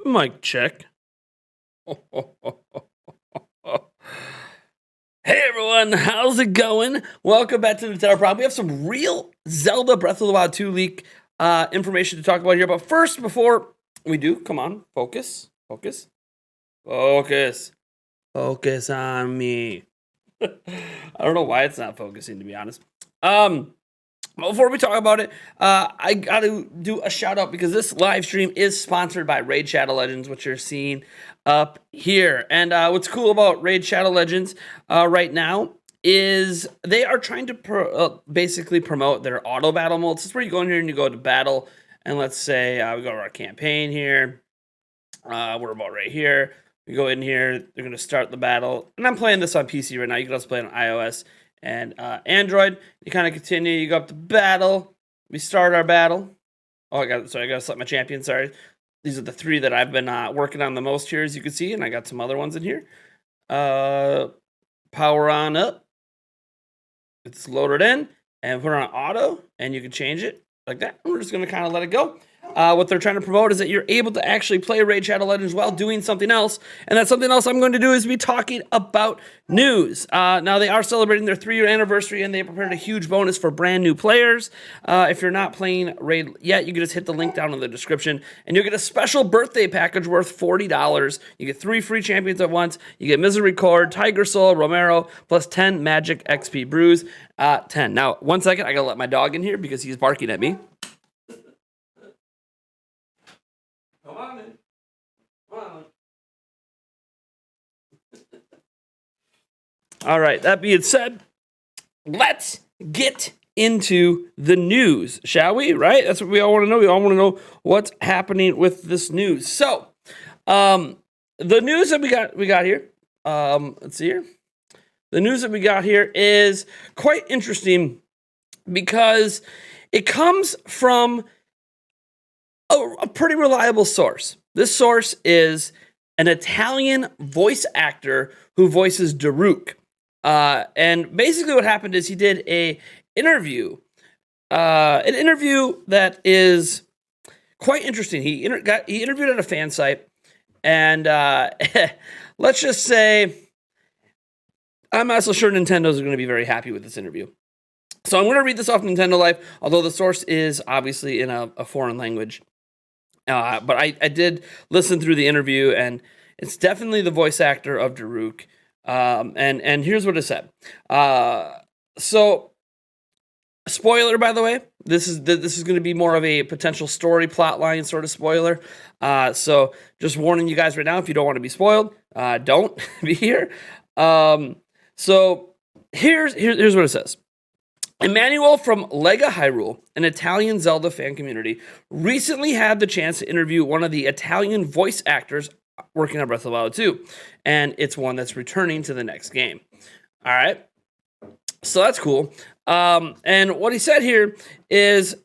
Mic check. Hey everyone, how's it going? Welcome back to the Tower Prop. We have some real Zelda Breath of the Wild 2 leak information to talk about here. But first, before we do, come on, focus on me. I don't know why it's not focusing, to be honest. Before we talk about it, I got to do a shout out because this live stream is sponsored by Raid Shadow Legends, which you're seeing up here. And what's cool about Raid Shadow Legends right now is they are trying to basically promote their auto battle modes. This is where you go in here and you go to battle. And let's say we go to our campaign here. We're about right here. We go in here. They're going to start the battle. And I'm playing this on PC right now. You can also play it on iOS and Android. You kind of continue. You go up to battle. We start our battle. Oh, I got to select my champion. Sorry. These are the three that I've been working on the most here, as you can see. And I got some other ones in here. Power on up. It's loaded in. And put it on auto. And you can change it like that. We're just going to kind of let it go. What they're trying to promote is that you're able to actually play Raid Shadow Legends while doing something else. And that something else I'm going to do is be talking about news. Now, they are celebrating their 3-year anniversary, and they prepared a huge bonus for brand new players. If you're not playing Raid yet, you can just hit the link down in the description, and you'll get a special birthday package worth $40. You get 3 free champions at once. You get Misericord, Tiger Soul, Romero, plus 10 Magic XP brews. 10. Now, 1 second, I got to let my dog in here because he's barking at me. Come on in. Come on. All right, that being said, let's get into the news, shall we? Right? That's what we all want to know. We all want to know what's happening with this news. So, the news that we got here. Let's see here. The news that we got here is quite interesting because it comes from a pretty reliable source. This source is an Italian voice actor who voices Daruk. And basically what happened is he did an interview that is quite interesting. He interviewed at a fan site, and let's just say I'm not so sure Nintendo's going to be very happy with this interview. So I'm going to read this off Nintendo Life, although the source is obviously in a foreign language. But I did listen through the interview, and it's definitely the voice actor of Daruk. And here's what it said. So, spoiler, by the way, this is going to be more of a potential story plot line sort of spoiler. So just warning you guys right now, if you don't want to be spoiled, don't be here. So here's what it says. Emmanuel from Lega Hyrule, an Italian Zelda fan community, recently had the chance to interview one of the Italian voice actors working on Breath of the Wild 2, and it's one that's returning to the next game. All right, so that's cool. And what he said here is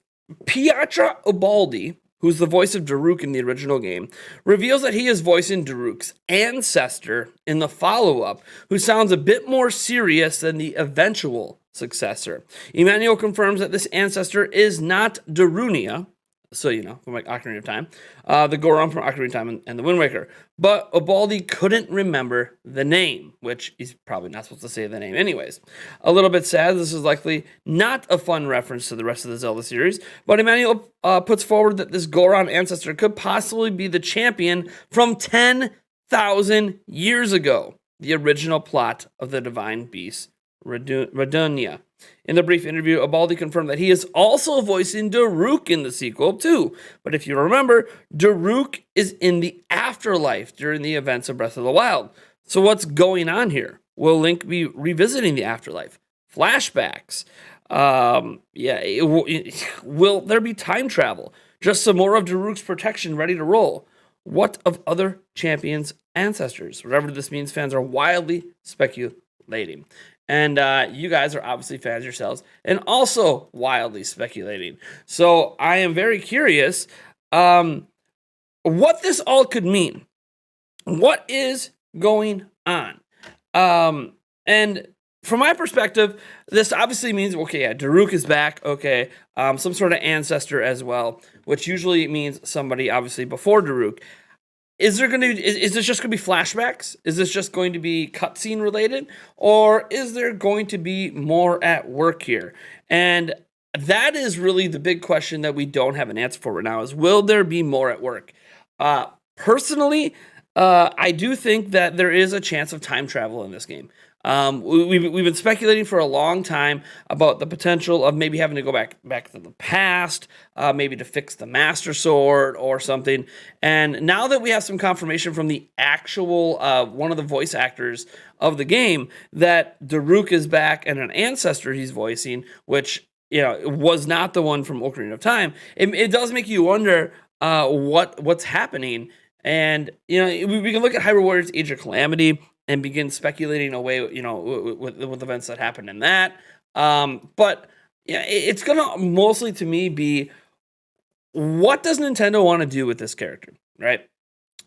Pietro Ubaldi, who's the voice of Daruk in the original game, reveals that he is voicing Daruk's ancestor in the follow-up, who sounds a bit more serious than the eventual successor. Emmanuel confirms that this ancestor is not Darunia, so you know, from like Ocarina of Time, the Goron from Ocarina of Time and the Wind Waker. But Ubaldi couldn't remember the name, which he's probably not supposed to say the name anyways. A little bit sad, this is likely not a fun reference to the rest of the Zelda series, but Emmanuel puts forward that this Goron ancestor could possibly be the champion from 10,000 years ago, the original plot of the Divine Beast, Radunia. In the brief interview, Ubaldi confirmed that he is also voicing Daruk in the sequel too. But if you remember, Daruk is in the afterlife during the events of Breath of the Wild. So what's going on here? Will Link be revisiting the afterlife? Flashbacks? Will there be time travel? Just some more of Daruk's protection ready to roll? What of other champions' ancestors? Whatever this means, fans are wildly speculating. And you guys are obviously fans yourselves and also wildly speculating. So I am very curious what this all could mean. What is going on? And from my perspective, this obviously means, okay, yeah, Daruk is back. Okay, some sort of ancestor as well, which usually means somebody obviously before Daruk. Is this just going to be flashbacks? Is this just going to be cutscene related? Or is there going to be more at work here? And that is really the big question that we don't have an answer for right now, is will there be more at work? Personally, I do think that there is a chance of time travel in this game. We've been speculating for a long time about the potential of maybe having to go back to the past, maybe to fix the Master Sword or something. And now that we have some confirmation from the actual one of the voice actors of the game that Daruk is back and an ancestor he's voicing, which was not the one from Ocarina of Time, it does make you wonder what's happening. And we can look at Hyrule Warriors: Age of Calamity and begin speculating away, with events that happen in that. But yeah, it's gonna mostly to me be, what does Nintendo want to do with this character, right?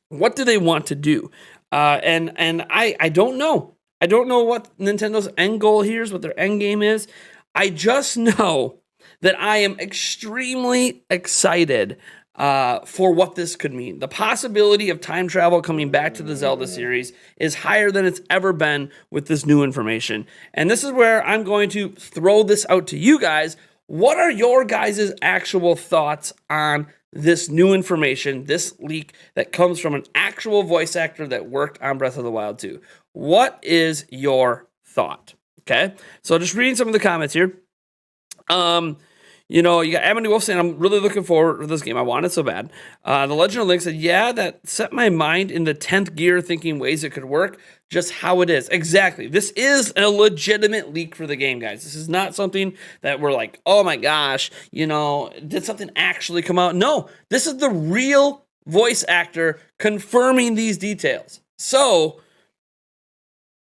What do they want to do? And I don't know. I don't know what Nintendo's end goal here is, what their end game is. I just know that I am extremely excited for what this could mean. The possibility of time travel coming back to the Zelda series is higher than it's ever been with this new information. And this is where I'm going to throw this out to you guys. What are your guys' actual thoughts on this new information, this leak that comes from an actual voice actor that worked on Breath of the Wild 2? What is your thought? Okay, so just reading some of the comments here. You got Amity Wolf saying, I'm really looking forward to this game. I want it so bad. The Legend of Link said, yeah, that set my mind in the 10th gear, thinking ways it could work, just how it is. Exactly. This is a legitimate leak for the game, guys. This is not something that we're like, oh my gosh, did something actually come out? No, this is the real voice actor confirming these details. So,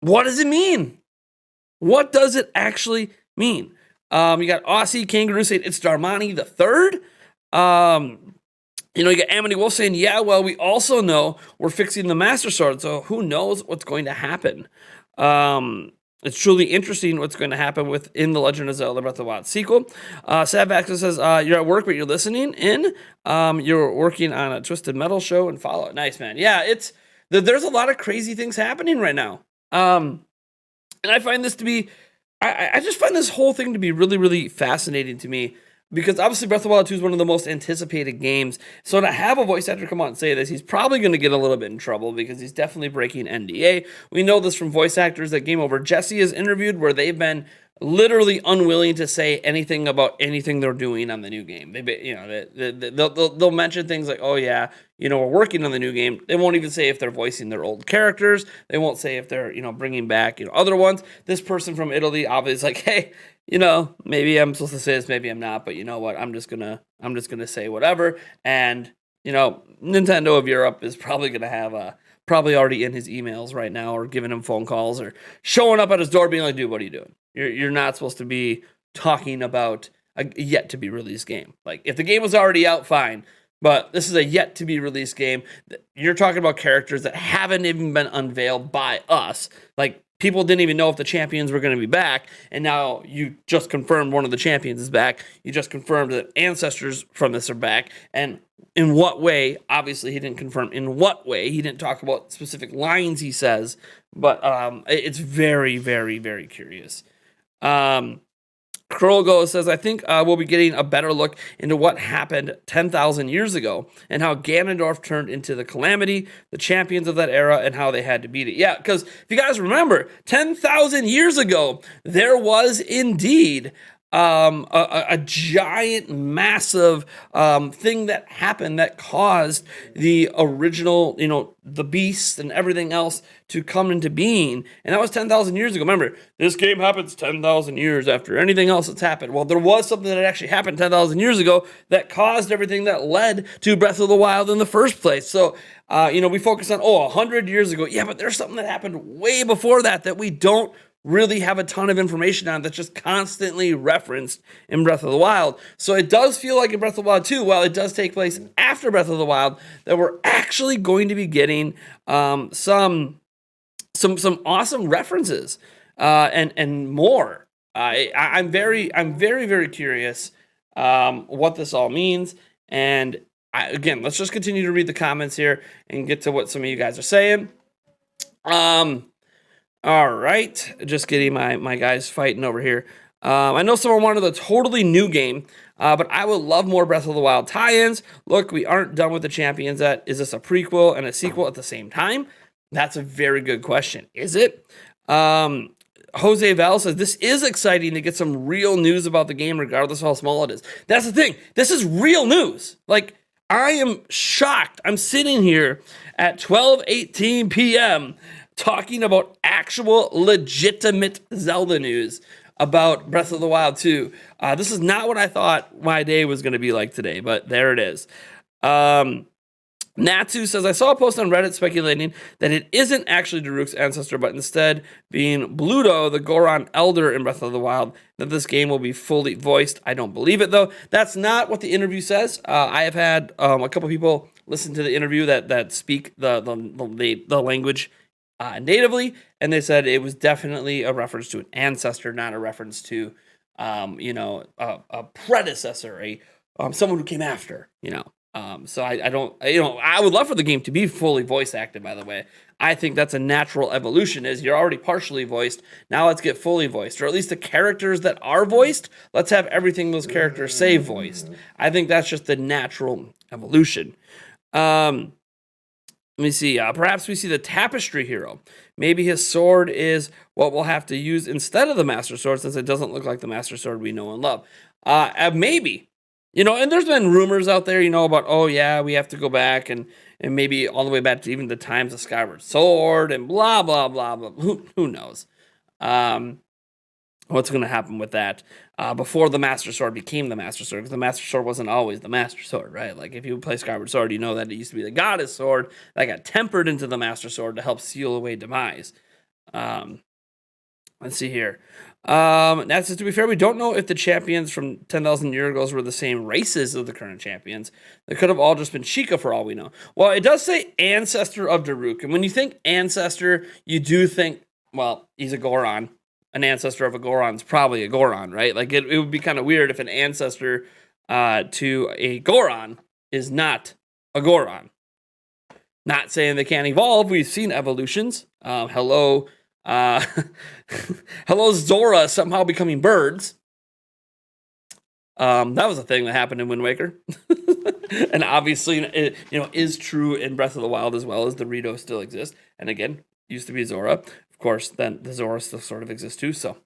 what does it mean? What does it actually mean? You got Aussie Kangaroo saying it's Darmani the third. You got Amity Wolf saying, yeah, well, we also know we're fixing the Master Sword, so who knows what's going to happen. It's truly interesting what's going to happen within The Legend of Zelda Breath of the Wild sequel. Sad Baxter says, you're at work, but you're listening in. You're working on a Twisted Metal show and Fallout. Nice, man. Yeah, there's a lot of crazy things happening right now. And I find this to be, I just find this whole thing to be really, really fascinating to me. Because obviously Breath of the Wild 2 is one of the most anticipated games. So to have a voice actor come out and say this, he's probably going to get a little bit in trouble because he's definitely breaking NDA. We know this from voice actors that Game Over Jesse is interviewed where they've been literally unwilling to say anything about anything they're doing on the new game. They'll mention things like, oh yeah, we're working on the new game. They won't even say if they're voicing their old characters. They won't say if they're, bringing back, other ones. This person from Italy obviously is like, hey, maybe I'm supposed to say this, maybe I'm not, but you know what? I'm just gonna say whatever. And Nintendo of Europe is probably gonna have probably already in his emails right now, or giving him phone calls, or showing up at his door, being like, "Dude, what are you doing? You're not supposed to be talking about a yet to be released game. Like, if the game was already out, fine." But this is a yet to be released game. You're talking about characters that haven't even been unveiled by us. Like, people didn't even know if the champions were going to be back, and now you just confirmed one of the champions is back. You just confirmed that ancestors from this are back, and in what way? Obviously, he didn't confirm in what way. He didn't talk about specific lines he says, but it's very, very, very curious. Krogo says, I think we'll be getting a better look into what happened 10,000 years ago and how Ganondorf turned into the Calamity, the champions of that era, and how they had to beat it. Yeah, because if you guys remember, 10,000 years ago, there was indeed a giant, massive thing that happened that caused the original, the beast and everything else to come into being. And that was 10,000 years ago. Remember, this game happens 10,000 years after anything else that's happened. Well, there was something that actually happened 10,000 years ago that caused everything that led to Breath of the Wild in the first place. So, we focus on, 100 years ago. Yeah, but there's something that happened way before that we don't really have a ton of information on, that's just constantly referenced in Breath of the Wild. So it does feel like in Breath of the Wild 2, while it does take place after Breath of the Wild, that we're actually going to be getting some awesome references and more. I'm very, very curious what this all means. And again, let's just continue to read the comments here and get to what some of you guys are saying. All right, just getting my guys fighting over here. I know someone wanted a totally new game, but I would love more Breath of the Wild tie-ins. Look, we aren't done with the champions yet. Is this a prequel and a sequel at the same time? That's a very good question. Is it? Jose Val says, this is exciting to get some real news about the game, regardless of how small it is. That's the thing. This is real news. Like, I am shocked. I'm sitting here at 12:18 p.m., talking about actual legitimate Zelda news about Breath of the Wild 2. This is not what I thought my day was going to be like today, but there it is. Natsu says, I saw a post on Reddit speculating that it isn't actually Daruk's ancestor, but instead being Bluto, the Goron Elder in Breath of the Wild, that this game will be fully voiced. I don't believe it, though. That's not what the interview says. I have had a couple people listen to the interview that speak the language natively, and they said it was definitely a reference to an ancestor, not a reference to, a predecessor, someone who came after, So I don't, I would love for the game to be fully voice acted, by the way. I think that's a natural evolution, is you're already partially voiced. Now let's get fully voiced, or at least the characters that are voiced, let's have everything those characters say voiced. I think that's just the natural evolution. Let me see. Perhaps we see the Tapestry Hero. Maybe his sword is what we'll have to use instead of the Master Sword, since it doesn't look like the Master Sword we know and love. Maybe. And there's been rumors out there, about, we have to go back and maybe all the way back to even the times of Skyward Sword and blah, blah, blah, blah. Who knows? what's going to happen with that before the Master Sword became the Master Sword, because the Master Sword wasn't always the Master Sword, right? Like, if you play Skyward Sword, you know that it used to be the Goddess Sword that got tempered into the Master Sword to help seal away demise. Let's see here. That says, to be fair, we don't know if the champions from 10,000 years ago were the same races of the current champions. They could have all just been Sheikah for all we know. Well, it does say ancestor of Daruk. And when you think ancestor, you do think, well, he's a Goron. An ancestor of a Goron is probably a Goron, right? Like, it would be kind of weird if an ancestor to a Goron is not a Goron. Not saying they can't evolve. We've seen evolutions. Hello, Zora somehow becoming birds. That was a thing that happened in Wind Waker. And obviously, it, is true in Breath of the Wild as well, as the Rito still exists. And again, used to be Zora. Of course, then the Zora still sort of exists too. So,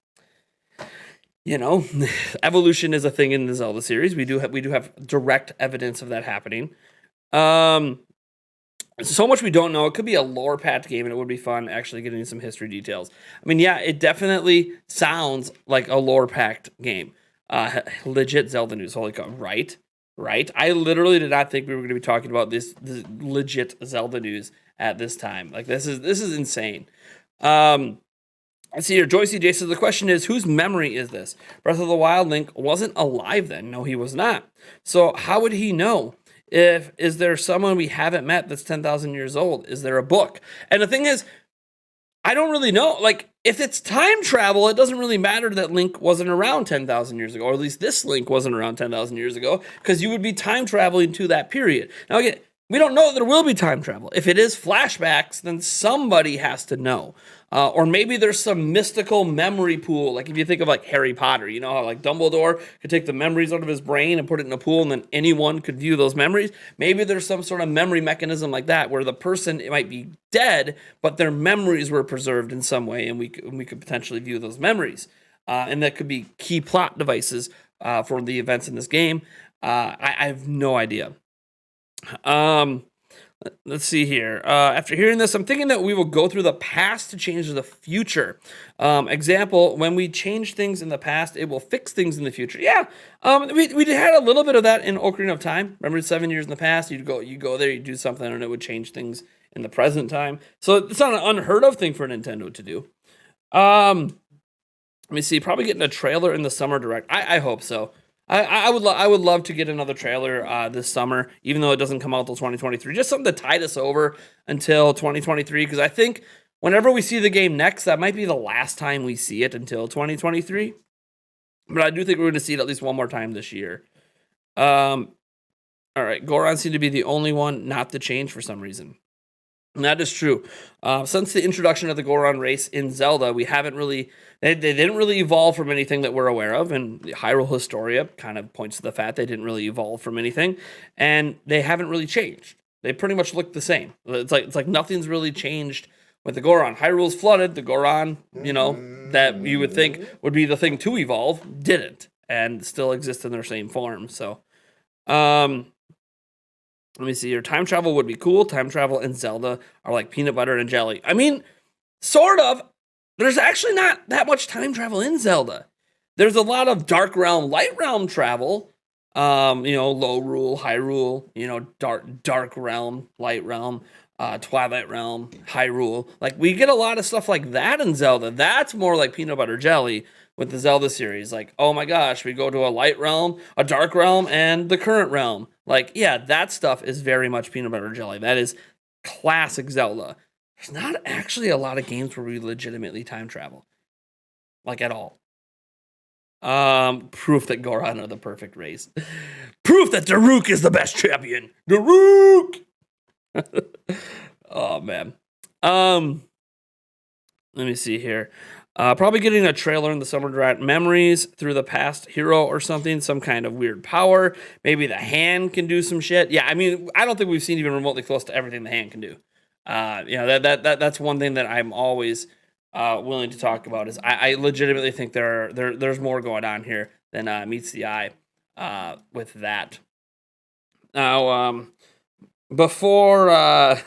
evolution is a thing in the Zelda series. We do have direct evidence of that happening. So much we don't know. It could be a lore-packed game, and it would be fun actually getting some history details. I mean, yeah, it definitely sounds like a lore-packed game. Legit Zelda news. Holy cow. Right. I literally did not think we were going to be talking about this legit Zelda news at this time. Like, this is insane. Let's see here. Joycey J says, the question is, whose memory is this? Breath of the Wild Link wasn't alive then. No, he was not. So how would he know? Is there someone we haven't met that's 10,000 years old? Is there a book? And the thing is, I don't really know. Like, if it's time travel, it doesn't really matter that Link wasn't around 10,000 years ago, or at least this Link wasn't around 10,000 years ago, because you would be time traveling to that period. Now, again, we don't know that there will be time travel. If it is flashbacks, then somebody has to know. Or maybe there's some mystical memory pool. Like, if you think of, like, Harry Potter, you know how, like, Dumbledore could take the memories out of his brain and put it in a pool, and then anyone could view those memories. Maybe there's some sort of memory mechanism like that, where the person, it might be dead, but their memories were preserved in some way, and we could potentially view those memories. And that could be key plot devices for the events in this game. I have no idea. Let's see here. After hearing this, I'm thinking that we will go through the past to change the future. Example, when we change things in the past, it will fix things in the future. Yeah, we had a little bit of that in Ocarina of Time. Remember, 7 years in the past, you go there, you do something, and it would change things in the present time. So it's not an unheard of thing for Nintendo to do. Let me see. Probably getting a trailer in the Summer Direct. I hope so. I would love to get another trailer this summer, even though it doesn't come out till 2023. Just something to tide us over until 2023, because I think whenever we see the game next, that might be the last time we see it until 2023. But I do think we're going to see it at least one more time this year. All right, Goron seemed to be the only one not to change for some reason. And that is true. Since the introduction of the Goron race in Zelda, we haven't really... They didn't really evolve from anything that we're aware of, and Hyrule Historia kind of points to the fact they didn't really evolve from anything, and they haven't really changed. They pretty much look the same. It's like nothing's really changed with the Goron. Hyrule's flooded. The Goron, that you would think would be the thing to evolve, didn't, and still exist in their same form. So, let me see here. Time travel would be cool. Time travel and Zelda are like peanut butter and jelly. I mean, sort of. There's actually not that much time travel in Zelda. There's a lot of Dark Realm, Light Realm travel. Low Rule, High Rule, Dark Realm, Light Realm, Twilight Realm, Hyrule. Like, we get a lot of stuff like that in Zelda. That's more like peanut butter jelly with the Zelda series. Like, oh my gosh, we go to a Light Realm, a Dark Realm, and the current realm. Like, yeah, that stuff is very much peanut butter jelly. That is classic Zelda. There's not actually a lot of games where we legitimately time travel. Like, at all. Proof that Goron are the perfect race. Proof that Daruk is the best champion. Daruk! Oh, man. Let me see here. Probably getting a trailer in the Summer Direct. Memories through the past hero or something. Some kind of weird power. Maybe the hand can do some shit. Yeah, I mean, I don't think we've seen even remotely close to everything the hand can do. That's one thing that I'm always willing to talk about. Is I legitimately think there's more going on here than meets the eye with that. Now, before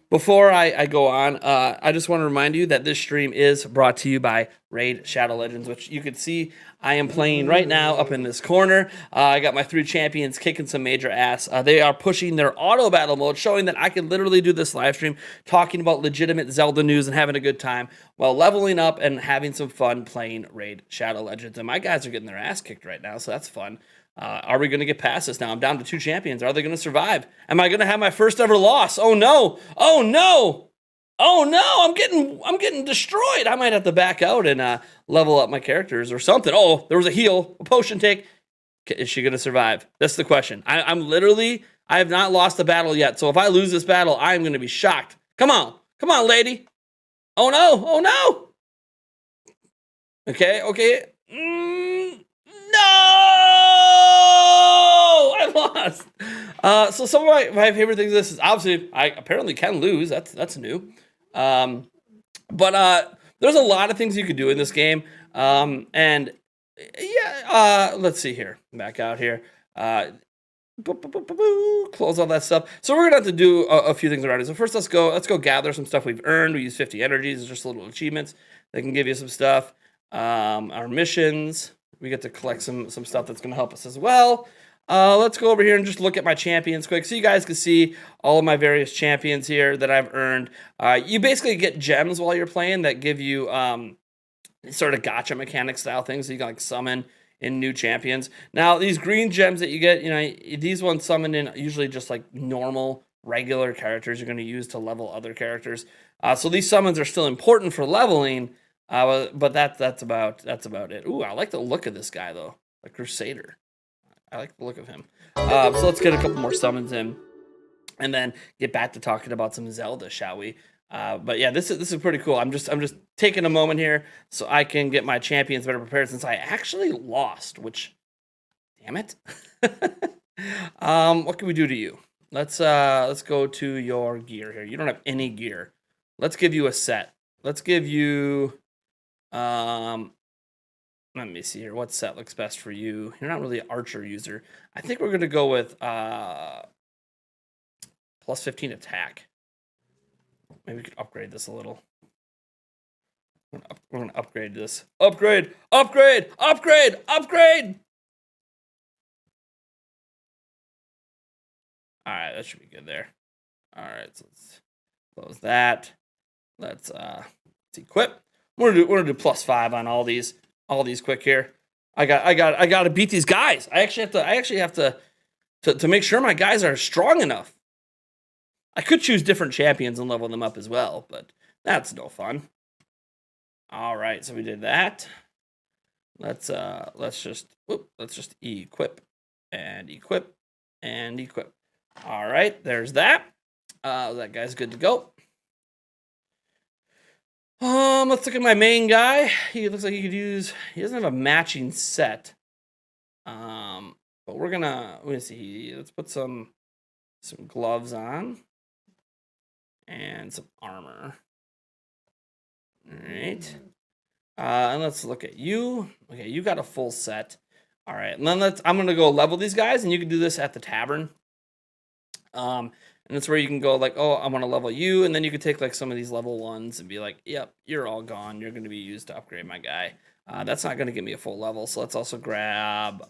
Before I go on, I just want to remind you that this stream is brought to you by Raid Shadow Legends, which you can see I am playing right now up in this corner. I got my 3 champions kicking some major ass. They are pushing their auto battle mode, showing that I can literally do this live stream talking about legitimate Zelda news and having a good time while leveling up and having some fun playing Raid Shadow Legends. And my guys are getting their ass kicked right now, so that's fun. Are we going to get past this now? I'm down to 2 champions. Are they going to survive? Am I going to have my first ever loss? Oh no! Oh no! Oh no! I'm getting destroyed. I might have to back out and level up my characters or something. Oh, there was a heal, a potion take. Is she going to survive? That's the question. I have not lost a battle yet. So if I lose this battle, I'm going to be shocked. Come on, lady. Oh no! Oh no! Okay. No! I lost. So some of my favorite things of this is obviously I apparently can lose. That's new. But there's a lot of things you could do in this game. And yeah, let's see here. Back out here. Close all that stuff. So we're gonna have to do a few things around it. So first, let's go gather some stuff we've earned. We use 50 energies. It's just little achievements that can give you some stuff. Our missions. We get to collect some stuff that's gonna help us as well. Let's go over here and just look at my champions quick, so you guys can see all of my various champions here that I've earned. You basically get gems while you're playing that give you sort of gotcha mechanic style things. So you can like summon in new champions. Now these green gems that you get, these ones summon in usually just like normal regular characters you're going to use to level other characters. So these summons are still important for leveling, but that's about it. Ooh, I like the look of this guy though, the Crusader. I like the look of him. So let's get a couple more summons in, and then get back to talking about some Zelda, shall we? But yeah, this is pretty cool. I'm just taking a moment here so I can get my champions better prepared, since I actually lost. Which, damn it! What can we do to you? Let's go to your gear here. You don't have any gear. Let's give you a set. Let's give you let me see here. What set looks best for you? You're not really an archer user. I think we're gonna go with plus 15 attack. Maybe we could upgrade this a little. We're gonna upgrade this. Upgrade! All right, that should be good there. All right, so let's close that. Let's equip. We're gonna do plus 5 on all these quick here. I got to beat these guys. I actually have to make sure my guys are strong enough. I could choose different champions and level them up as well, but that's no fun. All right, so we did that. Let's just equip and equip and equip. All right, there's that. That guy's good to go. Let's look at my main guy. He looks like he doesn't have a matching set. But we're gonna see. Let's put some gloves on and some armor. All right. And let's look at you. Okay, you got a full set. All right, and then I'm gonna go level these guys, and you can do this at the tavern. And that's where you can go like, oh, I want to level you, and then you can take like some of these level 1s and be like, yep, you're all gone. You're gonna be used to upgrade my guy. That's not gonna give me a full level, so let's also grab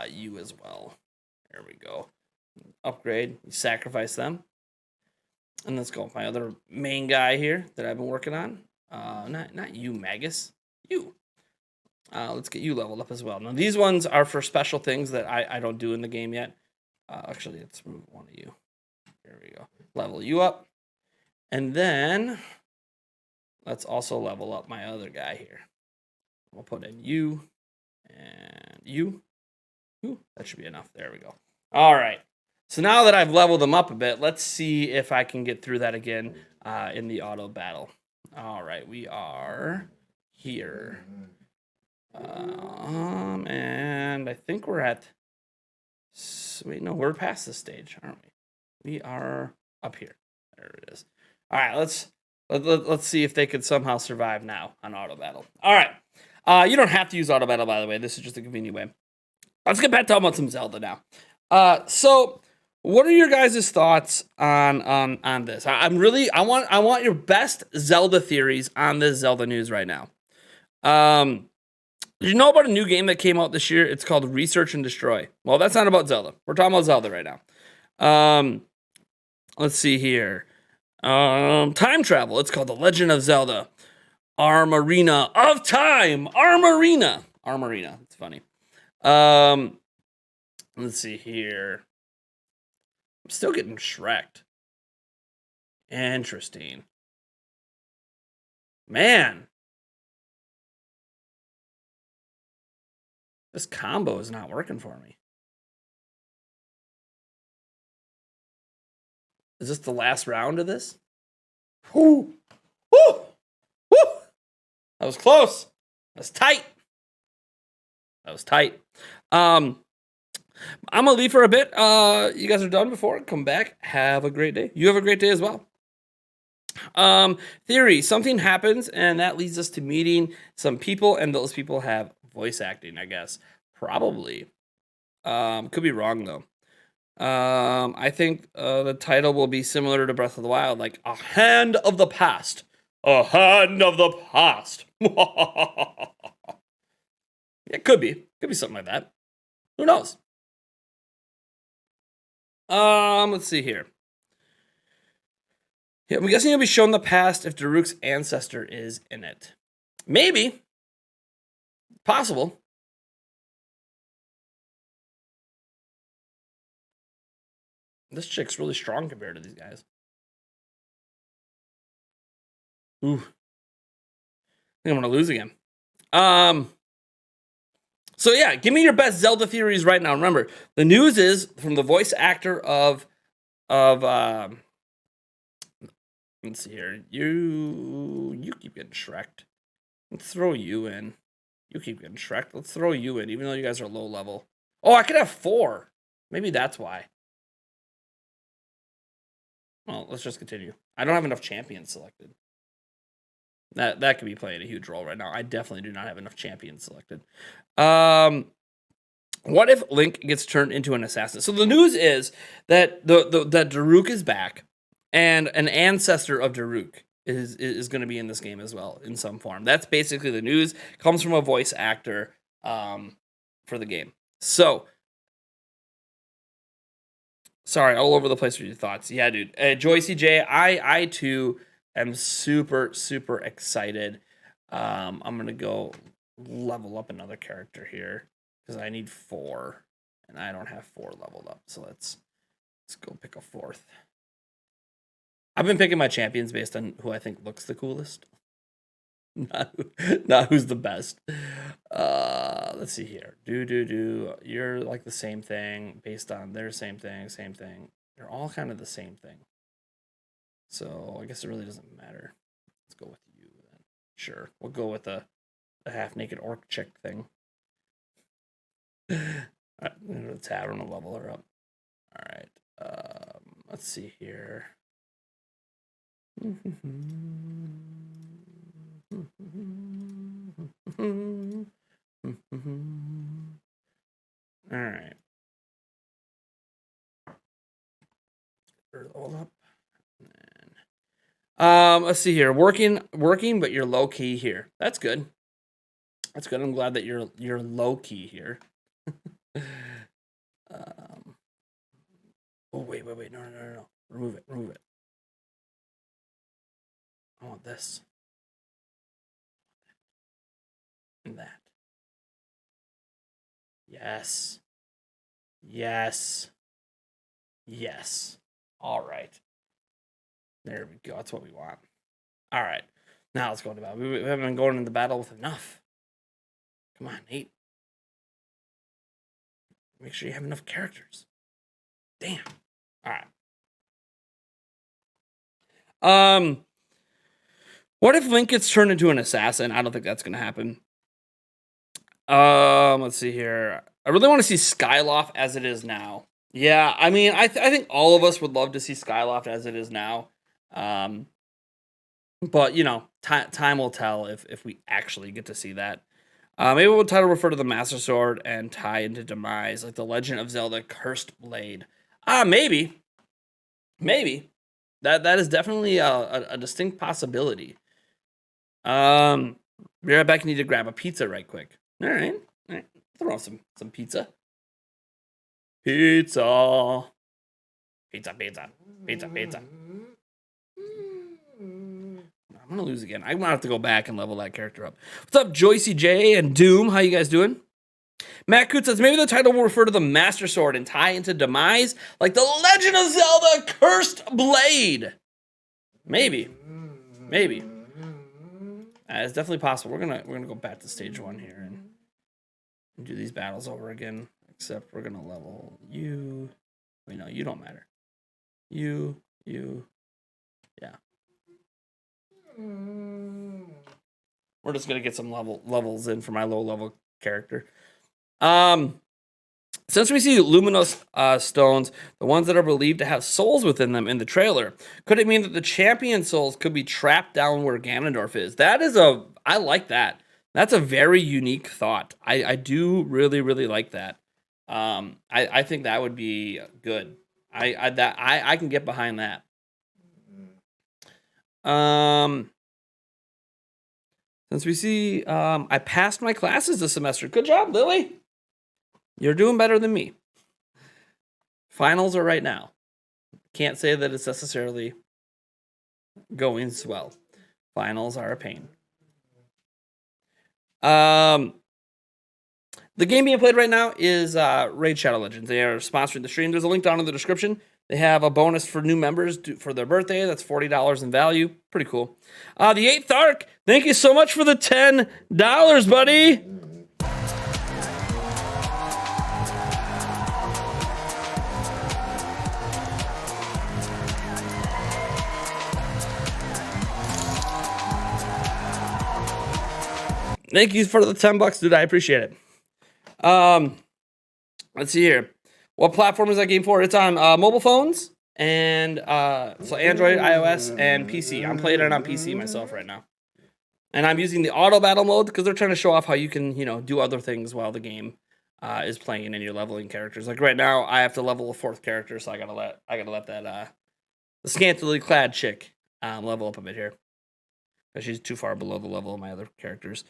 you as well. There we go. Upgrade. Sacrifice them. And let's go with my other main guy here that I've been working on. Not you, Magus. You. Let's get you leveled up as well. Now, these ones are for special things that I don't do in the game yet. Actually, let's move one of you. There we go. Level you up. And then let's also level up my other guy here. We'll put in you and you. Ooh, that should be enough. There we go. All right. So now that I've leveled them up a bit, let's see if I can get through that again in the auto battle. All right, we are here. And I think we're at... Wait, no, we're past this stage, aren't we? We are up here. There it is. All right, let's see if they could somehow survive now on auto battle. All right. You don't have to use auto battle, by the way. This is just a convenient way. Let's get back to talking about some Zelda now. So What are your guys' thoughts on this? I want your best Zelda theories on this Zelda news right now. Did you know about a new game that came out this year? It's called Research and Destroy. Well, that's not about Zelda. We're talking about Zelda right now. Let's see here. Time travel. It's called The Legend of Zelda. Armarina of Time. Armarina. It's funny. Let's see here. I'm still getting Shrek'd. Interesting. Man. This combo is not working for me. Is this the last round of this? Whoo! Woo! Woo! That was close. That was tight. I'm gonna leave for a bit. You guys are done before. Come back. Have a great day. You have a great day as well. Theory. Something happens, and that leads us to meeting some people, and those people have voice acting, I guess. Probably. Could be wrong, though. I think the title will be similar to Breath of the Wild, like A Hand of the Past. A Hand of the Past. It could be. Could be something like that. Who knows? Let's see here. Yeah, I'm guessing it'll be shown the past if Daruk's ancestor is in it. Maybe. Possible. This chick's really strong compared to these guys. Ooh. I think I'm gonna lose again. So yeah, give me your best Zelda theories right now. Remember, the news is from the voice actor of let's see here. You keep getting Shrek'd. Let's throw you in. You keep getting Shrek'd. Let's throw you in, even though you guys are low level. Oh, I could have 4. Maybe that's why. Well, let's just continue. I don't have enough champions selected. That could be playing a huge role right now. I definitely do not have enough champions selected. What if Link gets turned into an assassin? So the news is that that Daruk is back, and an ancestor of Daruk is going to be in this game as well in some form. That's basically the news. Comes from a voice actor for the game. So. Sorry, all over the place with your thoughts. Yeah, dude. Joy CJ, I too am super, super excited. I'm going to go level up another character here because I need 4, and I don't have 4 leveled up. So let's go pick a 4th. I've been picking my champions based on who I think looks the coolest. Not who's the best. Let's see here. You're like the same thing based on their same thing. They're all kind of the same thing. So I guess it really doesn't matter. Let's go with you then. Sure, we'll go with the half-naked orc chick thing. The tavern will level her up. All right. Let's see here. All right. Hold up. Let's see here. Working, but you're low key here. That's good. I'm glad that you're low key here. Oh wait. No. Remove it. I want this. And that. Yes. All right. There we go. That's what we want. All right. Now let's go into battle. We haven't been going into battle with enough. Come on, Nate. Make sure you have enough characters. Damn. All right. What if Link gets turned into an assassin? I don't think that's gonna happen. Let's see here. I really want to see Skyloft as it is now. Yeah, I mean, I think all of us would love to see Skyloft as it is now. But you know, time will tell if we actually get to see that. Maybe we'll title refer to the Master Sword and tie into Demise, like the Legend of Zelda Cursed Blade. Maybe. Maybe. That is definitely a distinct possibility. Be right back. I need to grab a pizza right quick. All right. Throw some pizza. Pizza. I'm gonna lose again. I'm gonna have to go back and level that character up. What's up, Joycey J and Doom? How you guys doing? Matt Coote says maybe the title will refer to the Master Sword and tie into Demise, like the Legend of Zelda Cursed Blade. Maybe. It's definitely possible. We're gonna go back to stage 1 here and do these battles over again. Except we're gonna level you. Wait, no, you don't matter. You, yeah. We're just gonna get some levels in for my low level character. Since we see luminous stones, the ones that are believed to have souls within them in the trailer, could it mean that the champion souls could be trapped down where Ganondorf is? I like that. That's a very unique thought. I do really like that. I think that would be good. I can get behind that. Since we see, I passed my classes this semester. Good job, Lily. You're doing better than me. Finals are right now. Can't say that it's necessarily going swell. Finals are a pain. The game being played right now is Raid Shadow Legends. They are sponsoring the stream. There's a link down in the description. They have a bonus for new members for their birthday. That's $40 in value. Pretty cool. The 8th Arc, thank you so much for the $10, buddy. Thank you for the $10, dude. I appreciate it. Let's see here. What platform is that game for? It's on mobile phones and so Android, iOS, and PC. I'm playing it on PC myself right now. And I'm using the auto battle mode because they're trying to show off how you can, do other things while the game is playing and you're leveling characters. Like right now, I have to level a 4th character, so I gotta let that the scantily clad chick level up a bit here. Because she's too far below the level of my other characters.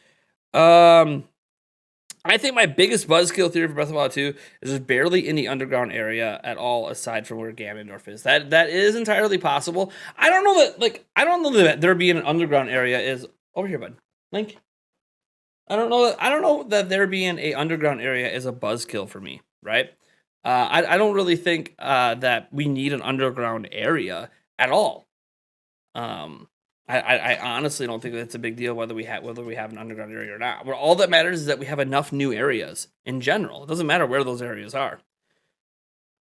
I think my biggest buzzkill theory for Breath of the Wild 2 is there's barely any underground area at all aside from where Ganondorf is. That is entirely possible. I don't know that there being an underground area is over here, bud. Link. I don't know that there being a underground area is a buzzkill for me, right? I don't really think that we need an underground area at all. I honestly don't think that's a big deal whether we have an underground area or not. But all that matters is that we have enough new areas in general. It doesn't matter where those areas are.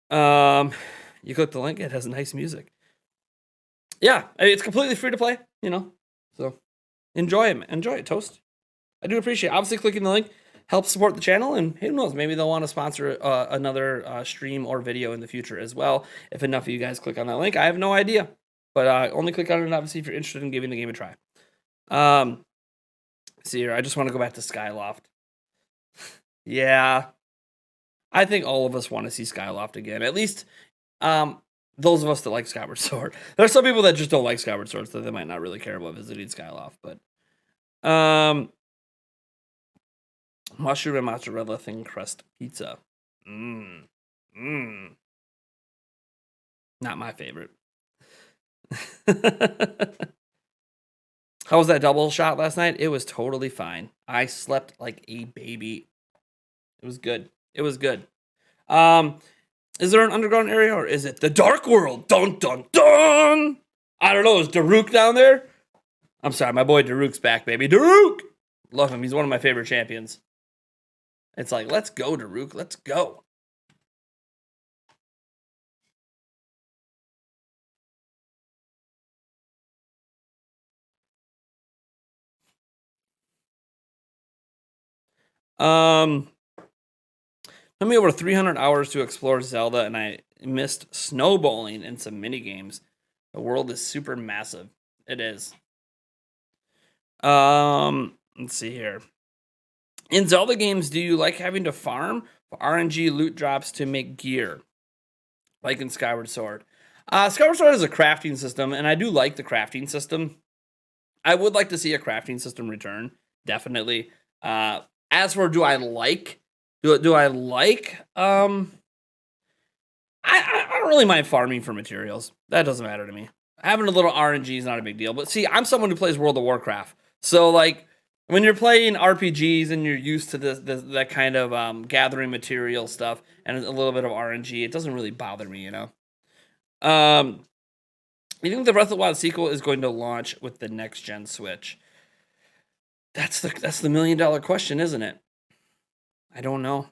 You click the link; it has nice music. Yeah, it's completely free to play. So enjoy it, Toast. I do appreciate it. Obviously, clicking the link helps support the channel, and who knows, maybe they'll want to sponsor another stream or video in the future as well. If enough of you guys click on that link, I have no idea. But only click on it, obviously, if you're interested in giving the game a try. See here, I just want to go back to Skyloft. Yeah. I think all of us want to see Skyloft again. At least those of us that like Skyward Sword. There's some people that just don't like Skyward Sword, so they might not really care about visiting Skyloft. But mushroom and mozzarella thin crust pizza. Not my favorite. How was that double shot last night? It was totally fine. I slept like a baby. It was good. Is there an underground area or is it the Dark World? Dun dun dun! I don't know. Is Daruk down there? I'm sorry, my boy Daruk's back, baby. Daruk! Love him. He's one of my favorite champions. It's like, let's go, Daruk. Let's go. Took me over 300 hours to explore Zelda, and I missed snowballing and some mini games. The world is super massive. It is. Let's see here. In Zelda games, do you like having to farm for RNG loot drops to make gear? like in Skyward Sword. Skyward Sword is a crafting system, and I do like the crafting system. I would like to see a crafting system return, definitely. As for do I like, do I like? I don't really mind farming for materials. That doesn't matter to me. Having a little RNG is not a big deal. But see, I'm someone who plays World of Warcraft, so like when you're playing RPGs and you're used to that kind of gathering material stuff and a little bit of RNG, it doesn't really bother me, you know. Um, you think the Breath of the Wild sequel is going to launch with the next gen Switch? That's the $1,000,000 question, isn't it? I don't know.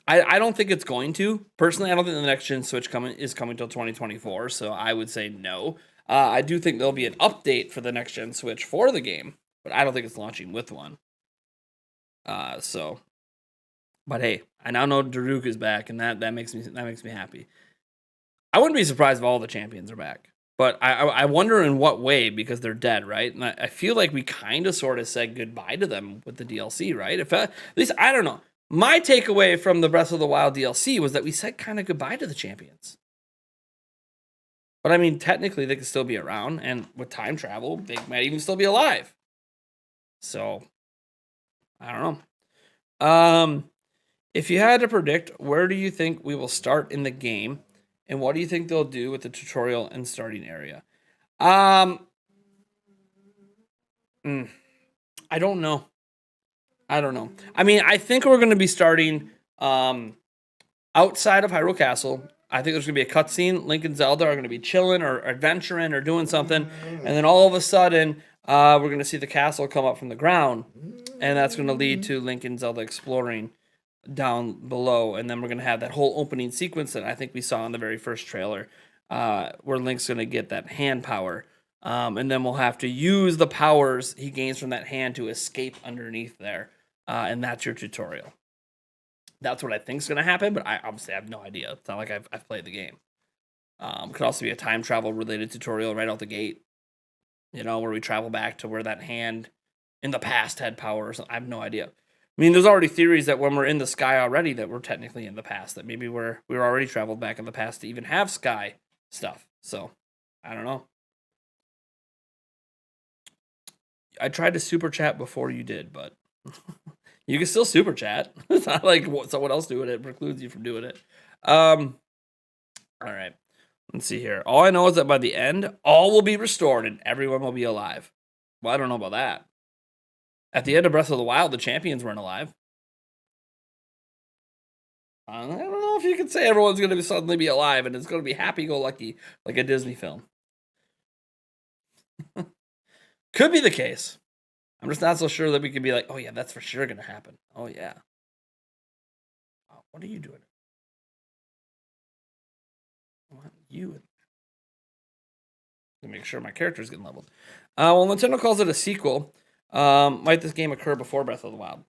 I don't think it's going to. Personally, I don't think the next gen Switch is coming till 2024, so I would say no. I do think there'll be an update for the next gen Switch for the game, but I don't think it's launching with one. But hey, I now know Daruk is back, and that makes me happy. I wouldn't be surprised if all the champions are back, but I wonder in what way, because they're dead, right? And I feel like we kind of sort of said goodbye to them with the DLC, right? At least I don't know. My takeaway from the Breath of the Wild DLC was that we said kind of goodbye to the champions. But I mean, technically, they could still be around, and with time travel, they might even still be alive. So, I don't know. If you had to predict, where do you think we will start in the game, and what do you think they'll do with the tutorial and starting area? I don't know. I mean, I think we're going to be starting outside of Hyrule Castle. I think there's going to be a cutscene. Link and Zelda are going to be chilling or adventuring or doing something. And then all of a sudden, we're going to see the castle come up from the ground. And that's going to lead to Link and Zelda exploring down below. And then we're going to have that whole opening sequence that I think we saw in the very first trailer, where Link's going to get that hand power. And then we'll have to use the powers he gains from that hand to escape underneath there. And that's your tutorial. That's what I think is going to happen, but I obviously have no idea. It's not like I've played the game. Could also be a time travel related tutorial right out the gate. You know, where we travel back to where that hand in the past had power or something. I have no idea. I mean, there's already theories that when we're in the sky already, that we're technically in the past. That maybe we were already traveled back in the past to even have sky stuff. So, I don't know. I tried to super chat before you did, but you can still super chat. It's not like someone else doing it precludes you from doing it. All right. Let's see here. All I know is that by the end, all will be restored and everyone will be alive. Well, I don't know about that. At the end of Breath of the Wild, the champions weren't alive. I don't know if you can say everyone's going to suddenly be alive and it's going to be happy-go-lucky like a Disney film. Could be the case. I'm just not so sure that we could be like, oh yeah, that's for sure going to happen. Oh yeah. Oh, what are you doing? What you? To make sure my character is getting leveled. Well, Nintendo calls it a sequel. Might this game occur before Breath of the Wild?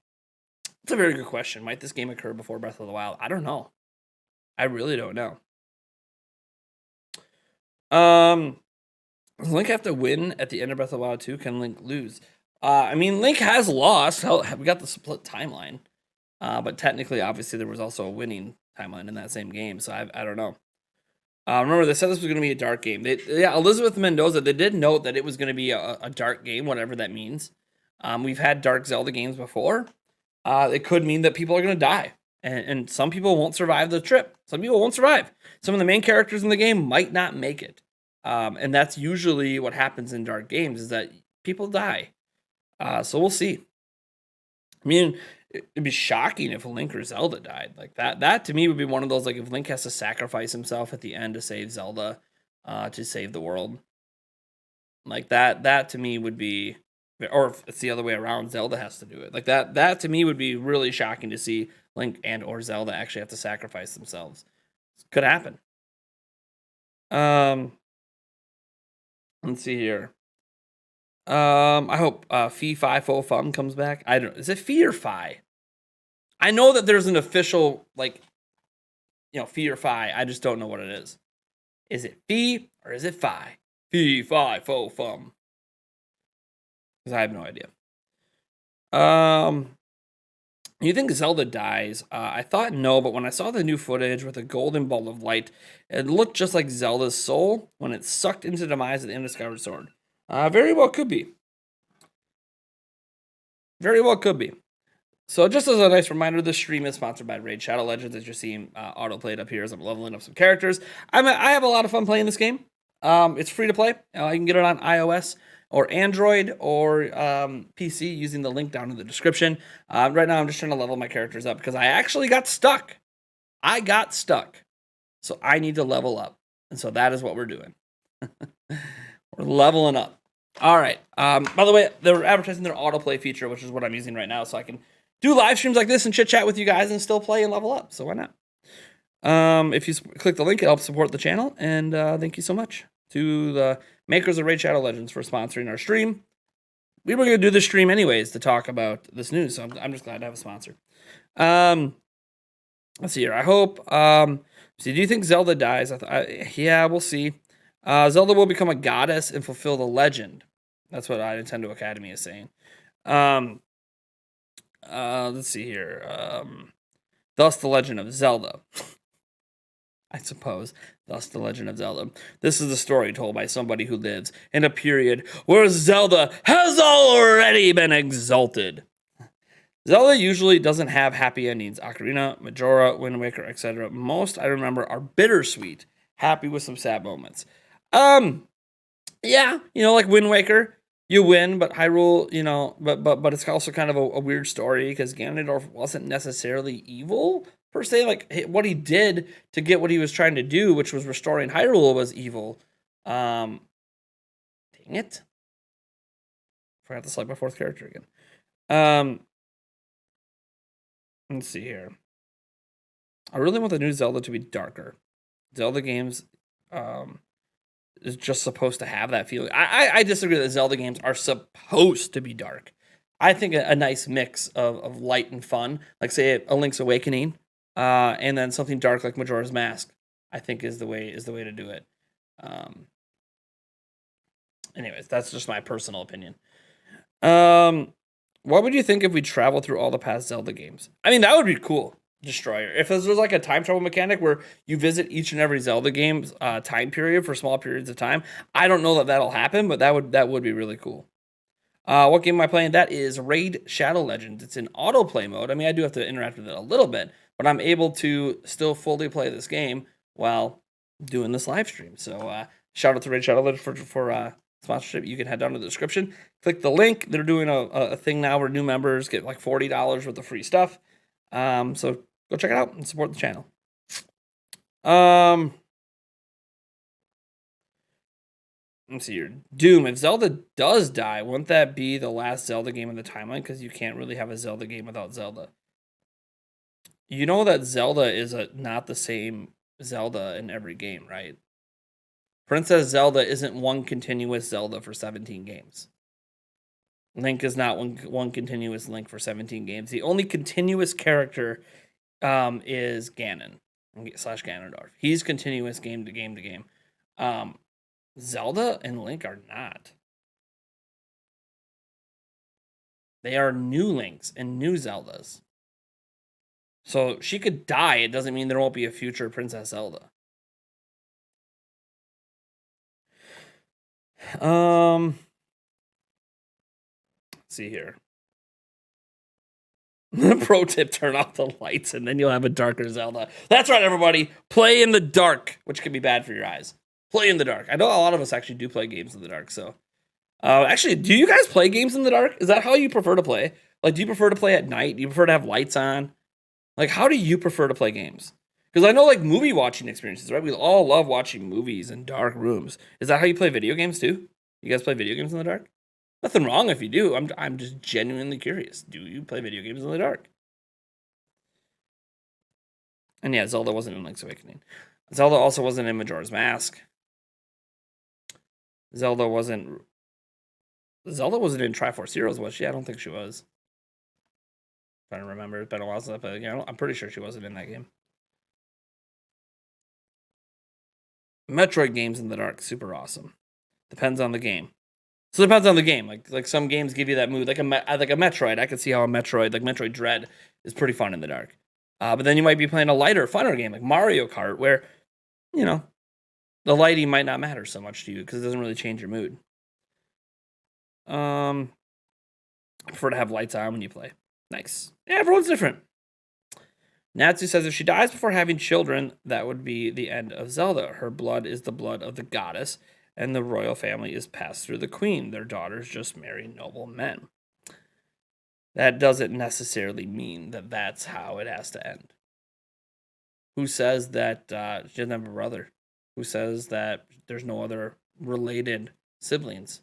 That's a very good question. Might this game occur before Breath of the Wild? I don't know. I really don't know. Does Link have to win at the end of Breath of the Wild 2? Can Link lose? I mean, Link has lost. We got the split timeline. But technically, obviously, there was also a winning timeline in that same game. So I don't know. Remember, they said this was going to be a dark game. Elizabeth Mendoza, they did note that it was going to be a dark game, whatever that means. We've had dark Zelda games before. It could mean that people are going to die. And some people won't survive the trip. Some people won't survive. Some of the main characters in the game might not make it. And that's usually what happens in dark games, is that people die. So we'll see. I mean, it'd be shocking if Link or Zelda died. Like that to me would be one of those, like, if Link has to sacrifice himself at the end to save Zelda, to save the world. Like that to me would be, or if it's the other way around, Zelda has to do it. Like that to me would be really shocking to see Link and or Zelda actually have to sacrifice themselves. Could happen. Let's see here. I hope Fee Fi Fo Fum comes back. I don't. Is it Fee or Fi? I know that there's an official, like, Fee or Fi. I just don't know what it is. Is it Fee or is it Fi? Fee Fi Fo Fum. Because I have no idea. You think Zelda dies? I thought no, but when I saw the new footage with a golden ball of light, it looked just like Zelda's soul when it sucked into demise at the end of Skyward Sword. Very well could be. Very well could be. So just as a nice reminder, this stream is sponsored by Raid Shadow Legends, as you're seeing auto-played up here as I'm leveling up some characters. I have a lot of fun playing this game. It's free to play. You can get it on iOS or Android or PC using the link down in the description. Right now, I'm just trying to level my characters up because I actually got stuck. I got stuck. So I need to level up. And so that is what we're doing. We're leveling up. All right. By the way, they're advertising their autoplay feature, which is what I'm using right now, so I can do live streams like this and chit chat with you guys and still play and level up. So why not? If you click the link, it helps support the channel. And thank you so much to the makers of Raid Shadow Legends for sponsoring our stream. We were going to do this stream anyways to talk about this news, so I'm just glad to have a sponsor. Let's see here. I hope. Do you think Zelda dies? Yeah, we'll see. Zelda will become a goddess and fulfill the legend. That's what Nintendo Academy is saying. Let's see here. Thus the legend of Zelda. I suppose. Thus the legend of Zelda. This is the story told by somebody who lives in a period where Zelda has already been exalted. Zelda usually doesn't have happy endings. Ocarina, Majora, Wind Waker, etc. Most I remember are bittersweet, happy with some sad moments. Yeah, like Wind Waker, you win, but Hyrule, but it's also kind of a weird story because Ganondorf wasn't necessarily evil per se. Like what he did to get what he was trying to do, which was restoring Hyrule, was evil. Dang it! Forgot to select my fourth character again. Let's see here. I really want the new Zelda to be darker. Zelda games, is just supposed to have that feeling. I disagree that Zelda games are supposed to be dark. I think a nice mix of light and fun, like say A Link's Awakening, and then something dark like Majora's Mask, I think is the way to do it. Anyways, that's just my personal opinion. What would you think if we traveled through all the past Zelda games? I mean, that would be cool. Destroyer. If there's like a time travel mechanic where you visit each and every Zelda game's time period for small periods of time, I don't know that that'll happen, but that would be really cool. What game am I playing? That is Raid Shadow Legends. It's in autoplay mode. I mean, I do have to interact with it a little bit, but I'm able to still fully play this game while doing this live stream. So shout out to Raid Shadow Legends for sponsorship. You can head down to the description, click the link. They're doing a thing now where new members get like $40 worth of free stuff. So go check it out and support the channel. Let's see here. Doom. If Zelda does die, wouldn't that be the last Zelda game in the timeline? Because you can't really have a Zelda game without Zelda. You know that Zelda is not the same Zelda in every game, right? Princess Zelda isn't one continuous Zelda for 17 games. Link is not one continuous Link for 17 games. The only continuous character is Ganon / Ganondorf. He's continuous game to game to game. Zelda and Link are not. They are new Links and new Zeldas. So she could die. It doesn't mean there won't be a future Princess Zelda. Let's see here. Pro tip, turn off the lights and then you'll have a darker Zelda. That's right, everybody. Play in the dark, which can be bad for your eyes. Play in the dark. I know a lot of us actually do play games in the dark, so. Actually, do you guys play games in the dark? Is that how you prefer to play? Like, do you prefer to play at night? Do you prefer to have lights on? Like, how do you prefer to play games? Because I know, like, movie watching experiences, right? We all love watching movies in dark rooms. Is that how you play video games, too? You guys play video games in the dark? Nothing wrong if you do. I'm just genuinely curious. Do you play video games in the dark? And yeah, Zelda wasn't in Link's Awakening. Zelda also wasn't in Majora's Mask. Zelda wasn't in Triforce Heroes, was she? I don't think she was. I'm trying to remember. It's been a while since I played the game. I'm pretty sure she wasn't in that game. Metroid games in the dark, super awesome. Depends on the game. So it depends on the game. Like some games give you that mood, like a Metroid. I could see how a Metroid, like Metroid Dread, is pretty fun in the dark. But then you might be playing a lighter, funner game like Mario Kart, where you know the lighting might not matter so much to you because it doesn't really change your mood. I prefer to have lights on when you play. Nice. Yeah, everyone's different. Natsu says if she dies before having children, that would be the end of Zelda. Her blood is the blood of the goddess, and the royal family is passed through the queen. Their daughters just marry noble men. That doesn't necessarily mean that that's how it has to end. Who says that she doesn't have a brother? Who says that there's no other related siblings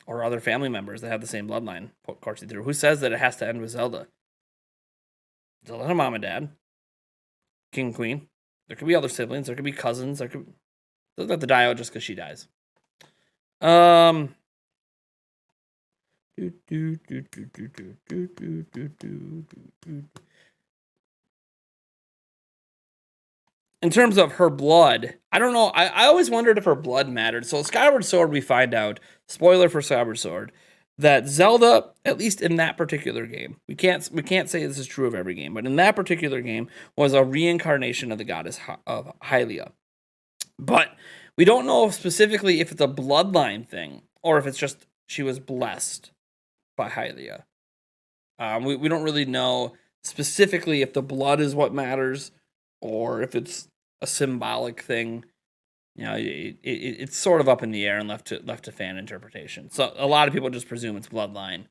or other family members that have the same bloodline coursing through? Who says that it has to end with Zelda? Zelda and mom and dad, king and queen. There could be other siblings. There could be cousins. Doesn't have to die out just because she dies. In terms of her blood, I don't know. I always wondered if her blood mattered. So Skyward Sword, we find out, spoiler for Skyward Sword, that Zelda, at least in that particular game, we can't say this is true of every game, but in that particular game, was a reincarnation of the goddess of Hylia. But we don't know specifically if it's a bloodline thing or if it's just she was blessed by Hylia. We don't really know specifically if the blood is what matters or if it's a symbolic thing. You know, it's sort of up in the air and left to fan interpretation. So a lot of people just presume it's bloodline,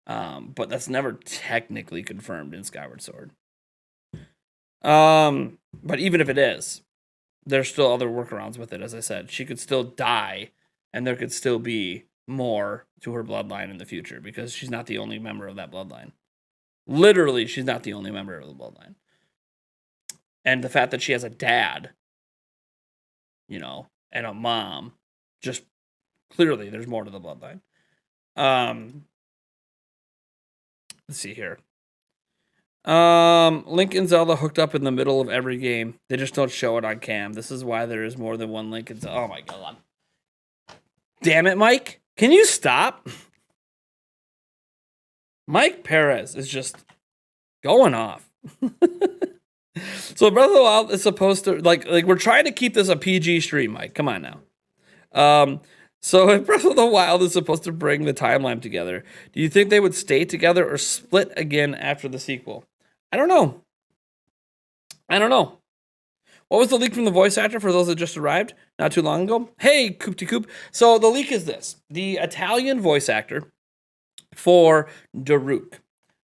but that's never technically confirmed in Skyward Sword. But even if it is, there's still other workarounds with it. As I said, she could still die, and there could still be more to her bloodline in the future because she's not the only member of that bloodline. Literally, she's not the only member of the bloodline. And the fact that she has a dad, you know, and a mom, just clearly there's more to the bloodline. Let's see here. Link and Zelda hooked up in the middle of every game. They just don't show it on cam. This is why there is more than one Link and Zelda. Oh my god. Damn it, Mike. Can you stop? Mike Perez is just going off. So Breath of the Wild is supposed to like we're trying to keep this a PG stream, Mike. Come on now. So if Breath of the Wild is supposed to bring the timeline together, do you think they would stay together or split again after the sequel? I don't know. What was the leak from the voice actor for those that just arrived not too long ago? Hey, Coop-de Coop. So the leak is this. The Italian voice actor for Daruk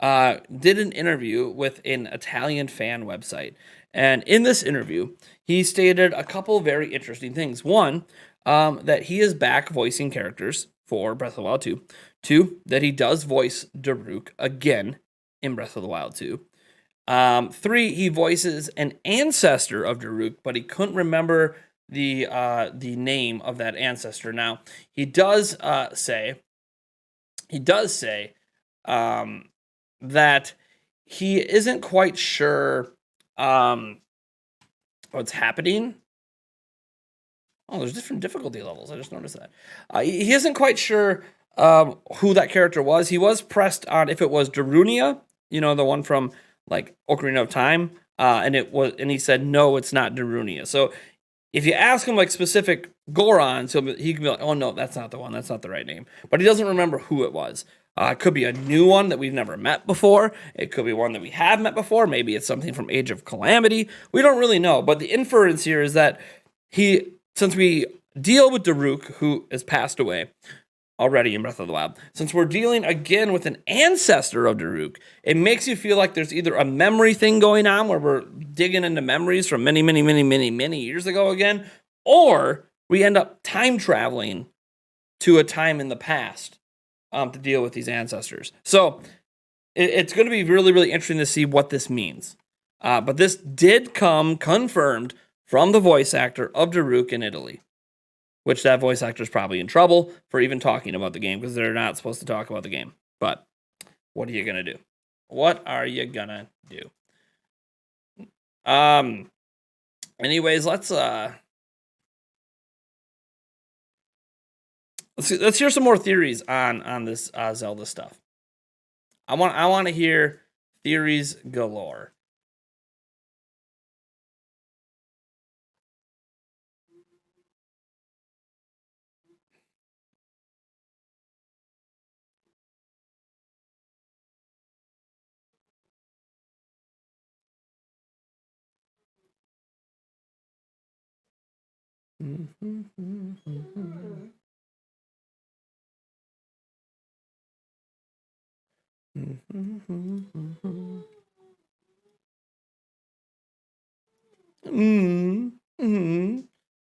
did an interview with an Italian fan website. And in this interview, he stated a couple very interesting things. One, that he is back voicing characters for Breath of the Wild 2. Two, that he does voice Daruk again in Breath of the Wild 2. Three, he voices an ancestor of Daruk, but he couldn't remember the name of that ancestor. Now, he does say that he isn't quite sure what's happening. Oh, there's different difficulty levels. I just noticed that. He isn't quite sure who that character was. He was pressed on if it was Darunia, the one from like Ocarina of Time, and he said no, it's not Darunia. So if you ask him like specific Gorons, he can be like, oh no, that's not the one. That's not the right name. But he doesn't remember who it was. It could be a new one that we've never met before. It could be one that we have met before. Maybe it's something from Age of Calamity. We don't really know. But the inference here is that since we deal with Daruk, who has passed away already in Breath of the Wild, since we're dealing again with an ancestor of Daruk, it makes you feel like there's either a memory thing going on where we're digging into memories from many, many, many, many, many years ago again, or we end up time traveling to a time in the past to deal with these ancestors. So it's going to be really, really interesting to see what this means. But this did come confirmed from the voice actor of Daruk in Italy, which that voice actor is probably in trouble for even talking about the game because they're not supposed to talk about the game. But what are you going to do? What are you going to do? Anyways, let's Let's hear some more theories on this Zelda stuff. I want to hear theories galore.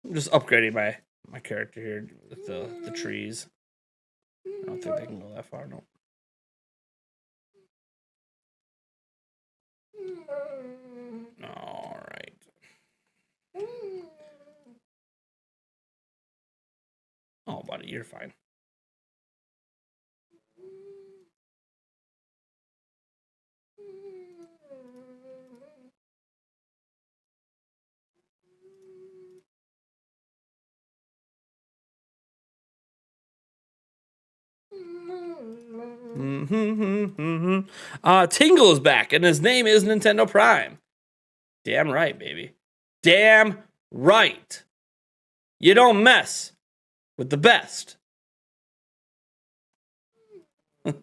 I'm just upgrading my character here with the trees. I don't think they can go that far. No. All right. Oh, buddy, you're fine. Tingle is back, and his name is Nintendo Prime. Damn right, baby. Damn right. You don't mess with the best. You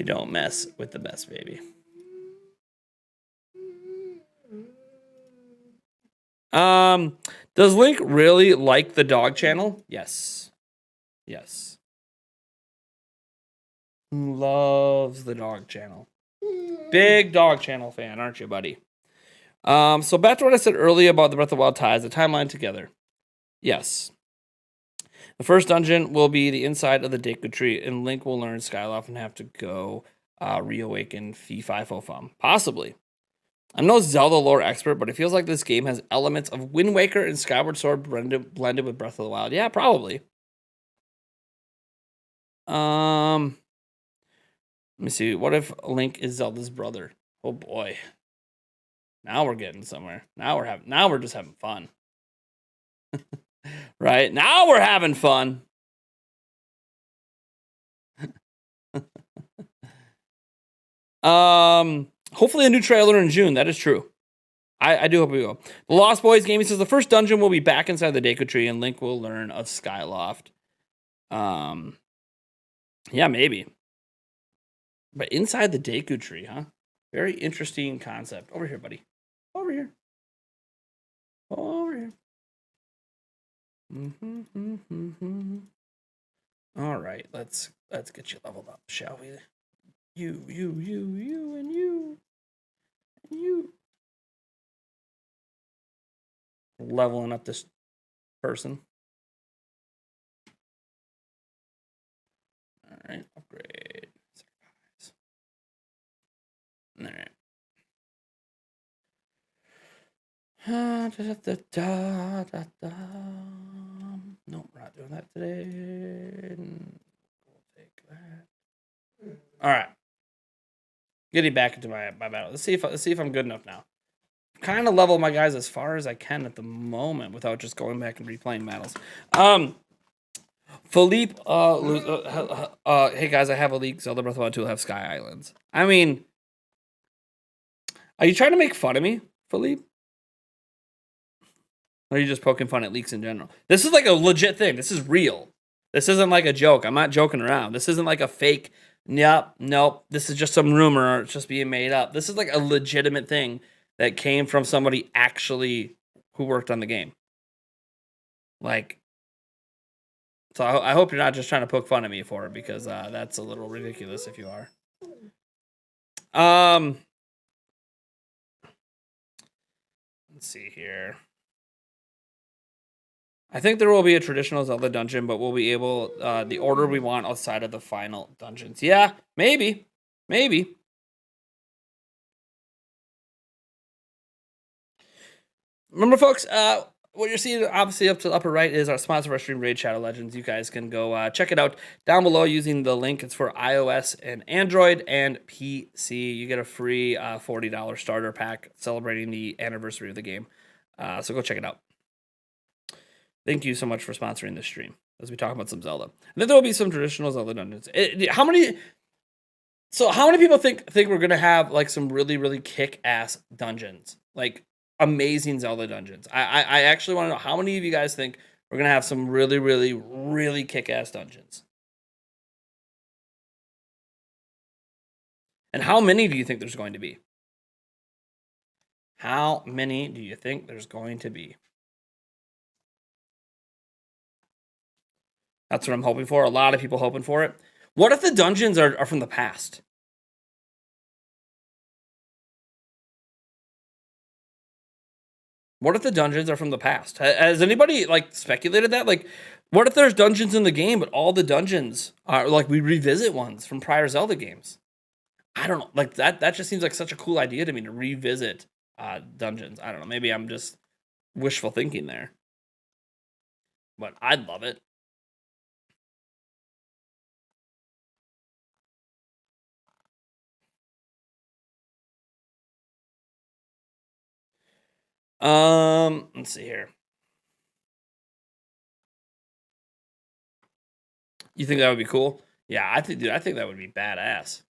don't mess with the best, baby. Does Link really like the dog channel? Yes. Yes. Loves the dog channel. Big dog channel fan, aren't you, buddy? So back to what I said earlier about the Breath of the Wild ties, the timeline together. Yes. The first dungeon will be the inside of the Deku Tree, and Link will learn Skyloft and have to go reawaken Fee Fi Fo Fum. Possibly. I'm no Zelda lore expert, but it feels like this game has elements of Wind Waker and Skyward Sword blended with Breath of the Wild. Yeah, probably. Let me see. What if Link is Zelda's brother? Oh boy. Now we're getting somewhere. Now we're just having fun. Right? Now we're having fun. Hopefully a new trailer in June. That is true. I do hope we will. The Lost Boys Gaming says the first dungeon will be back inside the Deku Tree, and Link will learn of Skyloft. Yeah, maybe. But inside the Deku Tree, huh? Very interesting concept. Over here, buddy. Over here. Over here. All right, let's get you leveled up, shall we? You, and you. Leveling up this person. All right, upgrade. All right. Nope, we're not doing that today. We'll take that. All right. Getting back into my battle. Let's see if I'm good enough now. Kind of level my guys as far as I can at the moment without just going back and replaying battles. Philippe, hey guys, I have a leak. Zelda Breath of the Wild 2 will have Sky Islands. I mean, are you trying to make fun of me, Philippe? Or are you just poking fun at leaks in general? This is like a legit thing. This is real. This isn't like a joke. I'm not joking around. This isn't like a fake. Nope. This is just some rumor. It's just being made up. This is like a legitimate thing that came from somebody actually who worked on the game. Like, so I hope you're not just trying to poke fun at me for it, because that's a little ridiculous if you are. Let's see here. I think there will be a traditional Zelda dungeon, but we'll be able the order we want outside of the final dungeons. Yeah, maybe. Remember, folks, what you're seeing obviously up to the upper right is our sponsor for our stream, Raid Shadow Legends. You guys can go check it out down below using the link. It's for iOS and Android and PC. You get a free $40 starter pack celebrating the anniversary of the game. So go check it out. Thank you so much for sponsoring this stream. as we talk about some Zelda. And then there will be some traditional Zelda dungeons. How many? So how many people think we're gonna have like some really kick ass dungeons, like amazing Zelda dungeons? I actually want to know how many of you guys think we're gonna have some really kick ass dungeons, and how many do you think there's going to be? How many do you think there's going to be? That's what I'm hoping for. A lot of people hoping for it. What if the dungeons are from the past? What if the dungeons are from the past? Has anybody like speculated that? Like, what if there's dungeons in the game, but all the dungeons are like we revisit ones from prior Zelda games? I don't know. Like that just seems like such a cool idea to me to revisit dungeons. I don't know. Maybe I'm just wishful thinking there, but I'd love it. Let's see here. You think that would be cool? Yeah, I think, dude, I think that would be badass.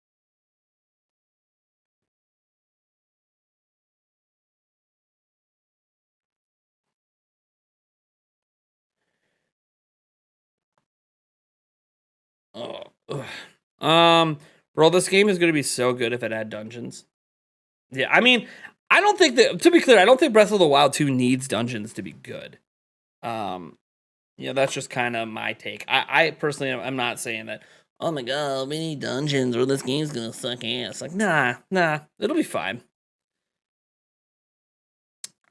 Oh, ugh. Bro, this game is gonna be so good if it had dungeons. Yeah, I mean, I don't think that. To be clear, I don't think Breath of the Wild 2 needs dungeons to be good. Um, that's just kind of my take. I personally, I'm not saying that. Oh my god, we need dungeons or this game's gonna suck ass. Like, nah, it'll be fine.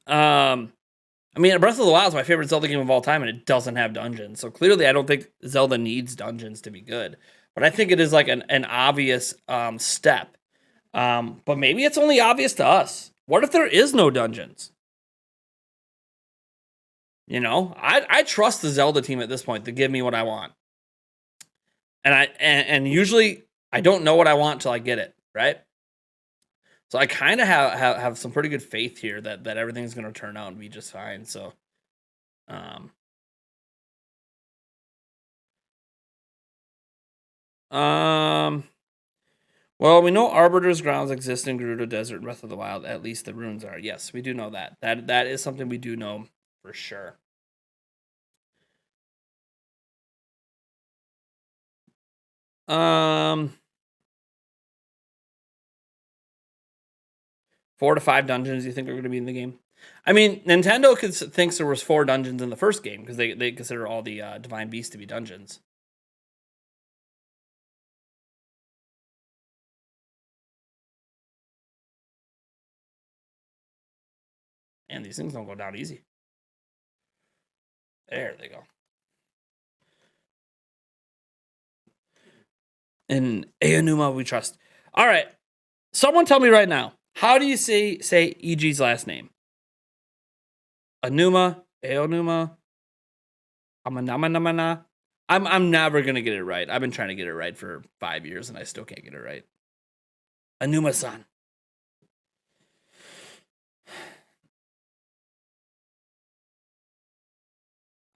Um, I mean, Breath of the Wild is my favorite Zelda game of all time, and it doesn't have dungeons. So clearly, I don't think Zelda needs dungeons to be good. But I think it is like an obvious step. But maybe it's only obvious to us. What if there is no dungeons? I trust the Zelda team at this point to give me what I want, and usually I don't know what I want till I get it, right? So I kind of have some pretty good faith here that everything's going to turn out and be just fine. So, um, um, well, we know Arbiter's grounds exist in Gerudo Desert and Breath of the Wild. At least the runes are. Yes, we do know that. That is something we do know for sure. Um, 4 to 5 dungeons you think are going to be in the game? I mean, Nintendo thinks there was 4 dungeons in the first game because they consider all the divine beasts to be dungeons. And these things don't go down easy. There they go. In Aonuma we trust. All right. Someone tell me right now. How do you say EG's last name? Anuma, Aonuma, Amanama. I'm never gonna get it right. I've been trying to get it right for 5 years and I still can't get it right. Anuma-san.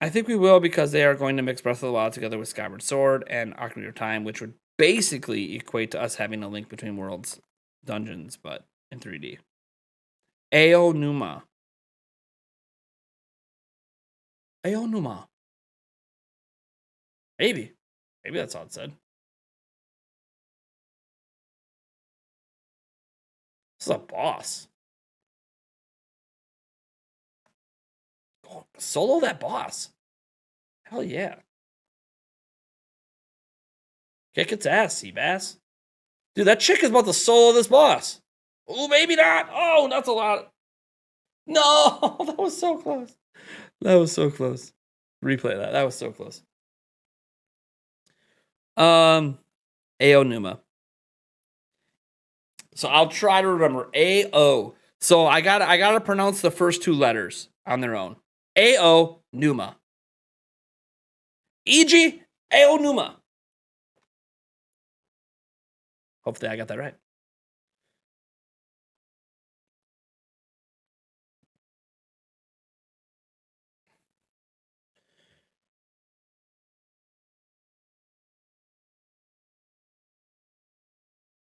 I think we will because they are going to mix Breath of the Wild together with Skyward Sword and Ocarina of Time, which would basically equate to us having a Link Between Worlds dungeons, but in 3D. Aonuma. Aonuma. Maybe. Maybe that's all it said. This is a boss. Oh, solo that boss. Hell yeah. Kick its ass, Seabass. Dude, that chick is about to solo this boss. Oh, maybe not. Oh, that's a lot. No, that was so close. That was so close. Replay that. That was so close. Aonuma. So I'll try to remember A-O. So I gotta pronounce the first 2 letters on their own. A-O Numa. E.G. Aonuma. Hopefully I got that right.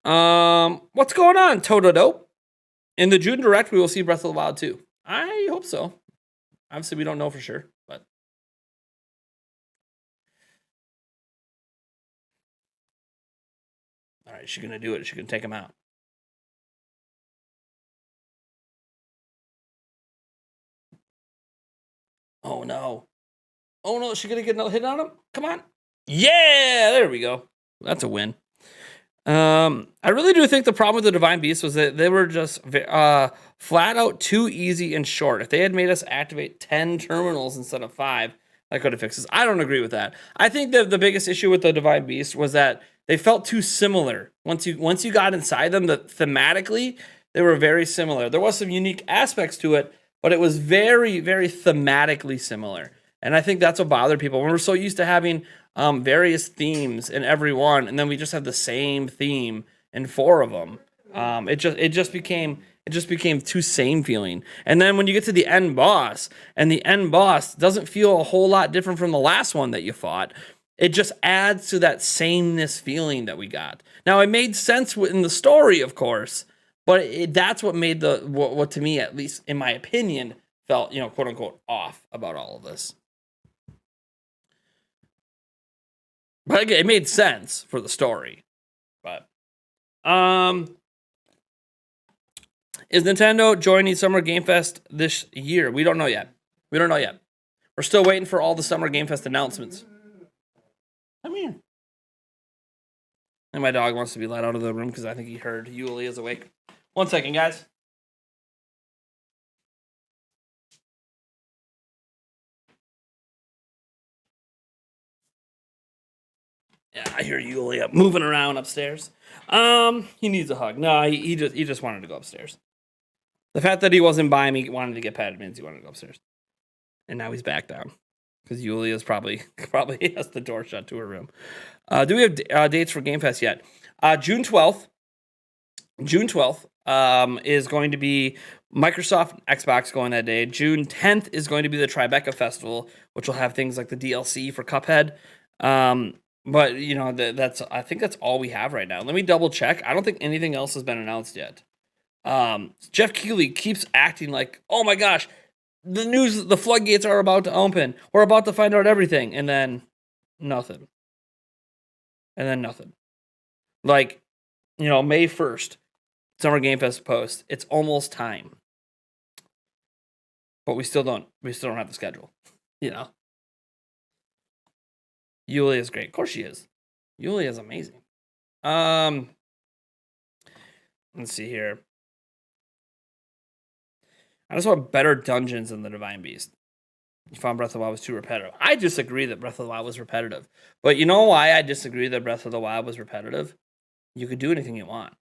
What's going on, Totodo? In the June Direct, we will see Breath of the Wild 2. I hope so. Obviously, we don't know for sure, but all right, she's gonna do it. She's gonna take him out. Oh no! Oh no! Is she gonna get another hit on him? Come on! Yeah, there we go. That's a win. I really do think the problem with the Divine Beast was that they were just flat out too easy and short. If they had made us activate 10 terminals instead of 5, that could have fixed this. I don't agree with that. I think that the biggest issue with the Divine Beast was that they felt too similar. Once you got inside them, that thematically they were very similar. There was some unique aspects to it, but it was very, very thematically similar. And I think that's what bothered people. When we're so used to having various themes in every one, and then we just have the same theme in 4 of them. It just became too same feeling. And then when you get to the end boss, and the end boss doesn't feel a whole lot different from the last one that you fought, it just adds to that sameness feeling that we got. Now it made sense in the story, of course, but that's what made what to me, at least in my opinion, felt, quote unquote off about all of this. But again, it made sense for the story. But is Nintendo joining Summer Game Fest this year? We don't know yet. We're still waiting for all the Summer Game Fest announcements. Come here. And my dog wants to be let out of the room because I think he heard Yuli is awake. 1 second, guys. Yeah, I hear Yuli up moving around upstairs. He needs a hug. No, he just wanted to go upstairs. The fact that he wasn't by me wanting to get petted means he wanted to go upstairs. And now he's back down. Because Yulia's probably has the door shut to her room. Do we have dates for Game Fest yet? June 12th. June 12th is going to be Microsoft and Xbox going that day. June 10th is going to be the Tribeca Festival, which will have things like the DLC for Cuphead. But I think that's all we have right now. Let me double check. I don't think anything else has been announced yet. Jeff Keighley keeps acting like, oh my gosh, the floodgates are about to open. We're about to find out everything. And then nothing. Like, May 1st, Summer Game Fest post. It's almost time. But we still don't have the schedule. Yulia is great. Of course she is. Yulia is amazing. Let's see here. I just want better dungeons than the Divine Beast. You found Breath of the Wild was too repetitive. I disagree that Breath of the Wild was repetitive. But you know why I disagree that Breath of the Wild was repetitive? You could do anything you want.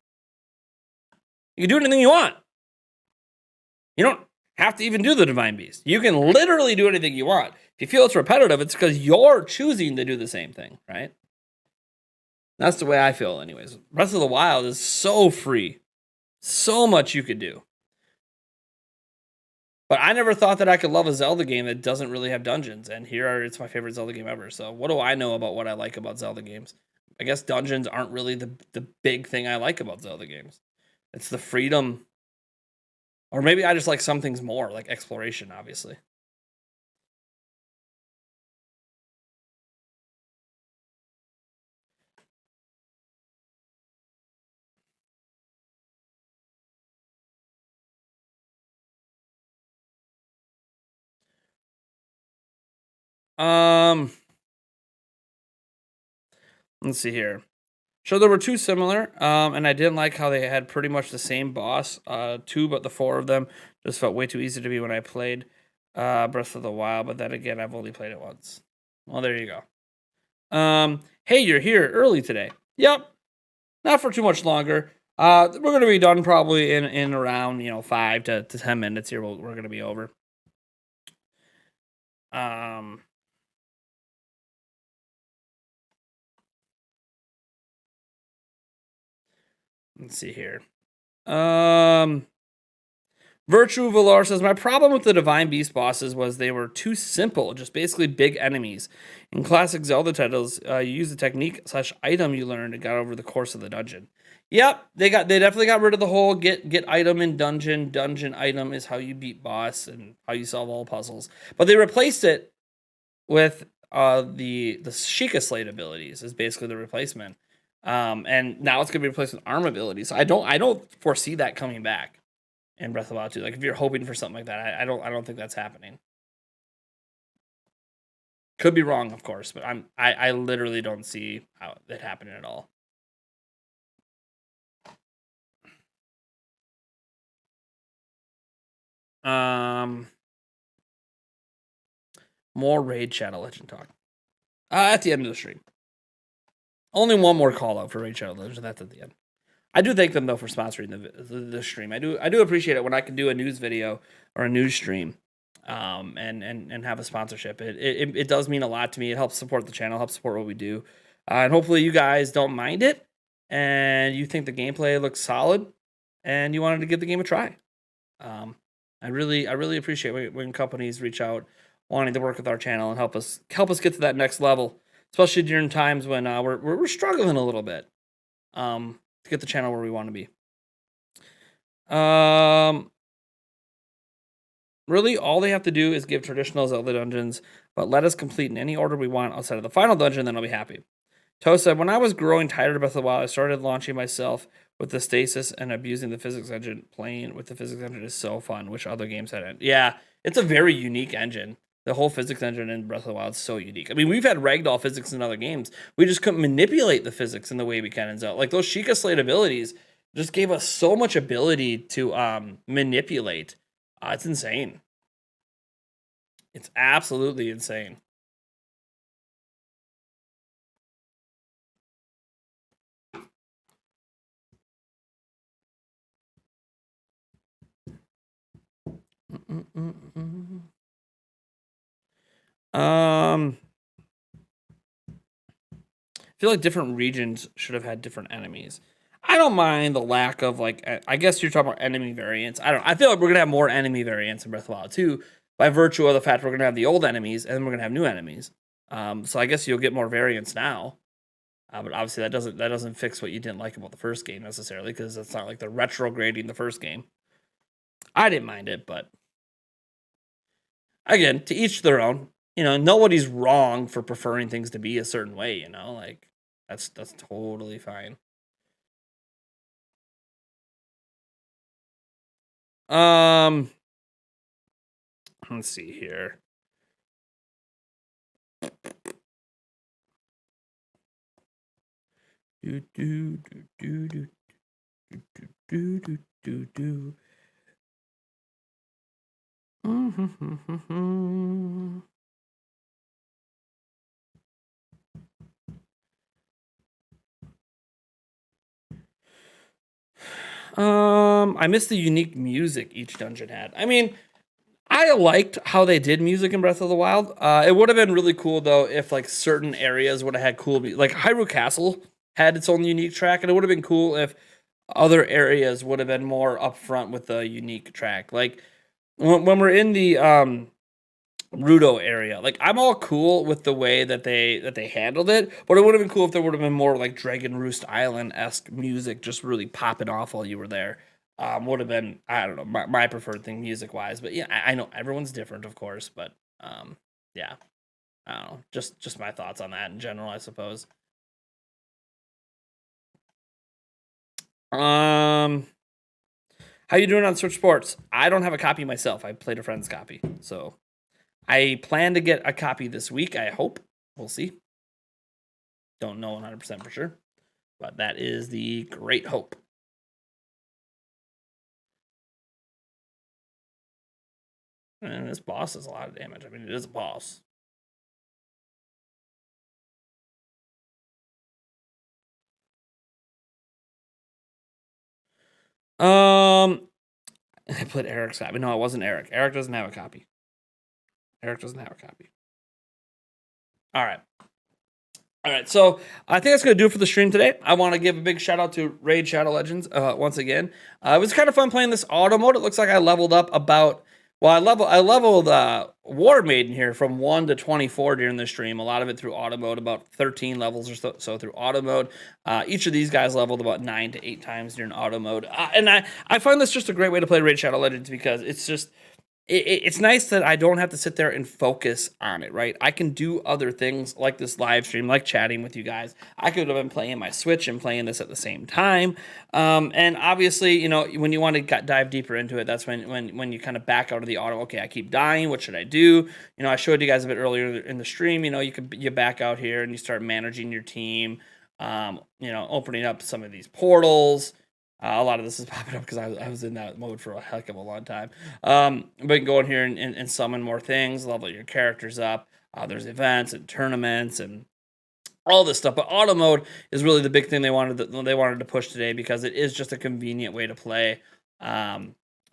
You can do anything you want. You don't have to even do the Divine Beast. You can literally do anything you want. If you feel it's repetitive, it's because you're choosing to do the same thing, right? That's the way I feel anyways. Breath of the Wild is so free. So much you could do. But I never thought that I could love a Zelda game that doesn't really have dungeons. And it's my favorite Zelda game ever. So what do I know about what I like about Zelda games? I guess dungeons aren't really the big thing I like about Zelda games. It's the freedom. Or maybe I just like some things more, like exploration, obviously. Let's see here. So there were 2 similar, and I didn't like how they had pretty much the same boss. 2, but the 4 of them just felt way too easy to be when I played Breath of the Wild. But then again, I've only played it once. Well, there you go. Hey, you're here early today. Yep, not for too much longer. We're gonna be done probably in around 5 to 10 minutes here. We're gonna be over. Let's see here. Virtue Valor says, my problem with the Divine Beast bosses was they were too simple, just basically big enemies. In classic Zelda titles, you use the technique / item you learned and got over the course of the dungeon. Yep, they definitely got rid of the whole get item in dungeon. Dungeon item is how you beat boss and how you solve all puzzles. But they replaced it with the Sheikah Slate abilities is basically the replacement. And now it's gonna be replaced with arm abilities. So I don't foresee that coming back in Breath of the Wild 2. Like if you're hoping for something like that, I don't think that's happening. Could be wrong, of course, but I literally don't see how it happening at all. More Raid Shadow Legend talk. At the end of the stream. Only one more call out for Raid Shadow Legend. That's at the end. I do thank them though for sponsoring the stream. I do appreciate it when I can do a news video or a news stream, and have a sponsorship. It does mean a lot to me. It helps support the channel, helps support what we do, and hopefully you guys don't mind it, and you think the gameplay looks solid, and you wanted to give the game a try. I really appreciate when companies reach out wanting to work with our channel and help us get to that next level, especially during times when we're struggling a little bit to get the channel where we want to be. Really, all they have to do is give traditional Zelda dungeons, but let us complete in any order we want outside of the final dungeon, then I'll be happy. Toast said, when I was growing tired of Breath of the Wild, I started launching myself with the stasis and abusing the physics engine. Playing with the physics engine is so fun. Which other games had it? Yeah, it's a very unique engine. The whole physics engine in Breath of the Wild is so unique. I mean, we've had ragdoll physics in other games. We just couldn't manipulate the physics in the way we can in Zelda. Like those Sheikah Slate abilities just gave us so much ability to manipulate. It's insane. It's absolutely insane. I feel like different regions should have had different enemies. I don't mind the lack of like. I guess you're talking about enemy variants. I feel like we're gonna have more enemy variants in Breath of the Wild 2 by virtue of the fact we're gonna have the old enemies and then we're gonna have new enemies. So I guess you'll get more variants now. But obviously that doesn't fix what you didn't like about the first game necessarily, because it's not like they're retrograding the first game. I didn't mind it, but again, to each their own. You know, nobody's wrong for preferring things to be a certain way. You know, like that's totally fine. Let's see here. Do do do do do do do do do do. I missed the unique music each dungeon had. I mean, I liked how they did music in Breath of the Wild. It would have been really cool though if like certain areas would have had cool like Hyrule Castle had its own unique track, and it would have been cool if other areas would have been more upfront with a unique track. Like when we're in the Rudo area, like I'm all cool with the way that they handled it, but it would have been cool if there would have been more like Dragon Roost Island-esque music just really popping off while you were there. Would have been, I don't know, my preferred thing music wise. But yeah, I know everyone's different, of course, but yeah, I don't know, just my thoughts on that in general, I suppose. How you doing on Switch Sports? I don't have a copy myself. I played a friend's copy, so I plan to get a copy this week. I hope. We'll see. Don't know 100% for sure, but that is the great hope. And this boss does a lot of damage. I mean, it is a boss. I put Eric's copy. No, it wasn't Eric. Eric doesn't have a copy. Eric doesn't have a copy. All right. All right, so I think that's going to do it for the stream today. I want to give a big shout out to Raid Shadow Legends once again. It was kind of fun playing this auto mode. It looks like I leveled up about, well, I leveled War Maiden here from 1 to 24 during the stream. A lot of it through auto mode, about 13 levels or so through auto mode. Each of these guys leveled about 9 to 8 times during auto mode. And I find this just a great way to play Raid Shadow Legends because it's just, it's nice that I don't have to sit there and focus on it, right? I can do other things like this live stream, like chatting with you guys. I could have been playing my Switch and playing this at the same time. And obviously, you know, when you want to dive deeper into it, that's when you kind of back out of the auto. Okay, I keep dying. What should I do? You know, I showed you guys a bit earlier in the stream. You know, you back out here and you start managing your team. You know, opening up some of these portals. A lot of this is popping up because I was in that mode for a heck of a long time. But you can go in here and summon more things, level your characters up. There's events and tournaments and all this stuff. But auto mode is really the big thing they wanted to push today because it is just a convenient way to play.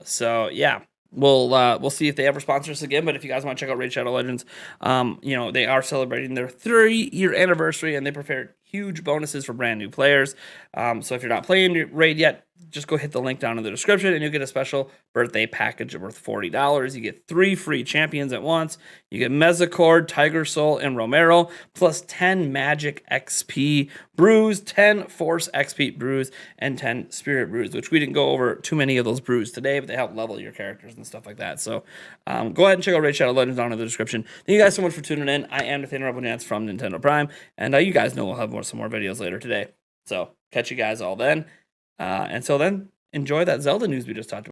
So yeah. We'll see if they ever sponsor us again. But if you guys want to check out Raid Shadow Legends, you know, they are celebrating their 3-year anniversary and they prepared huge bonuses for brand new players. So if you're not playing Raid yet, just go hit the link down in the description and you'll get a special birthday package worth $40. You get 3 free champions at once. You get Mezzacord, Tiger Soul, and Romero, plus 10 Magic XP brews, 10 Force XP brews, and 10 Spirit brews, which we didn't go over too many of those brews today, but they help level your characters and stuff like that. So go ahead and check out Raid Shadow Legends down in the description. Thank you guys so much for tuning in. I am Nathaniel Rebel from Nintendo Prime, and you guys know we'll have some more videos later today. So catch you guys all then. Until then, enjoy that Zelda news we just talked about.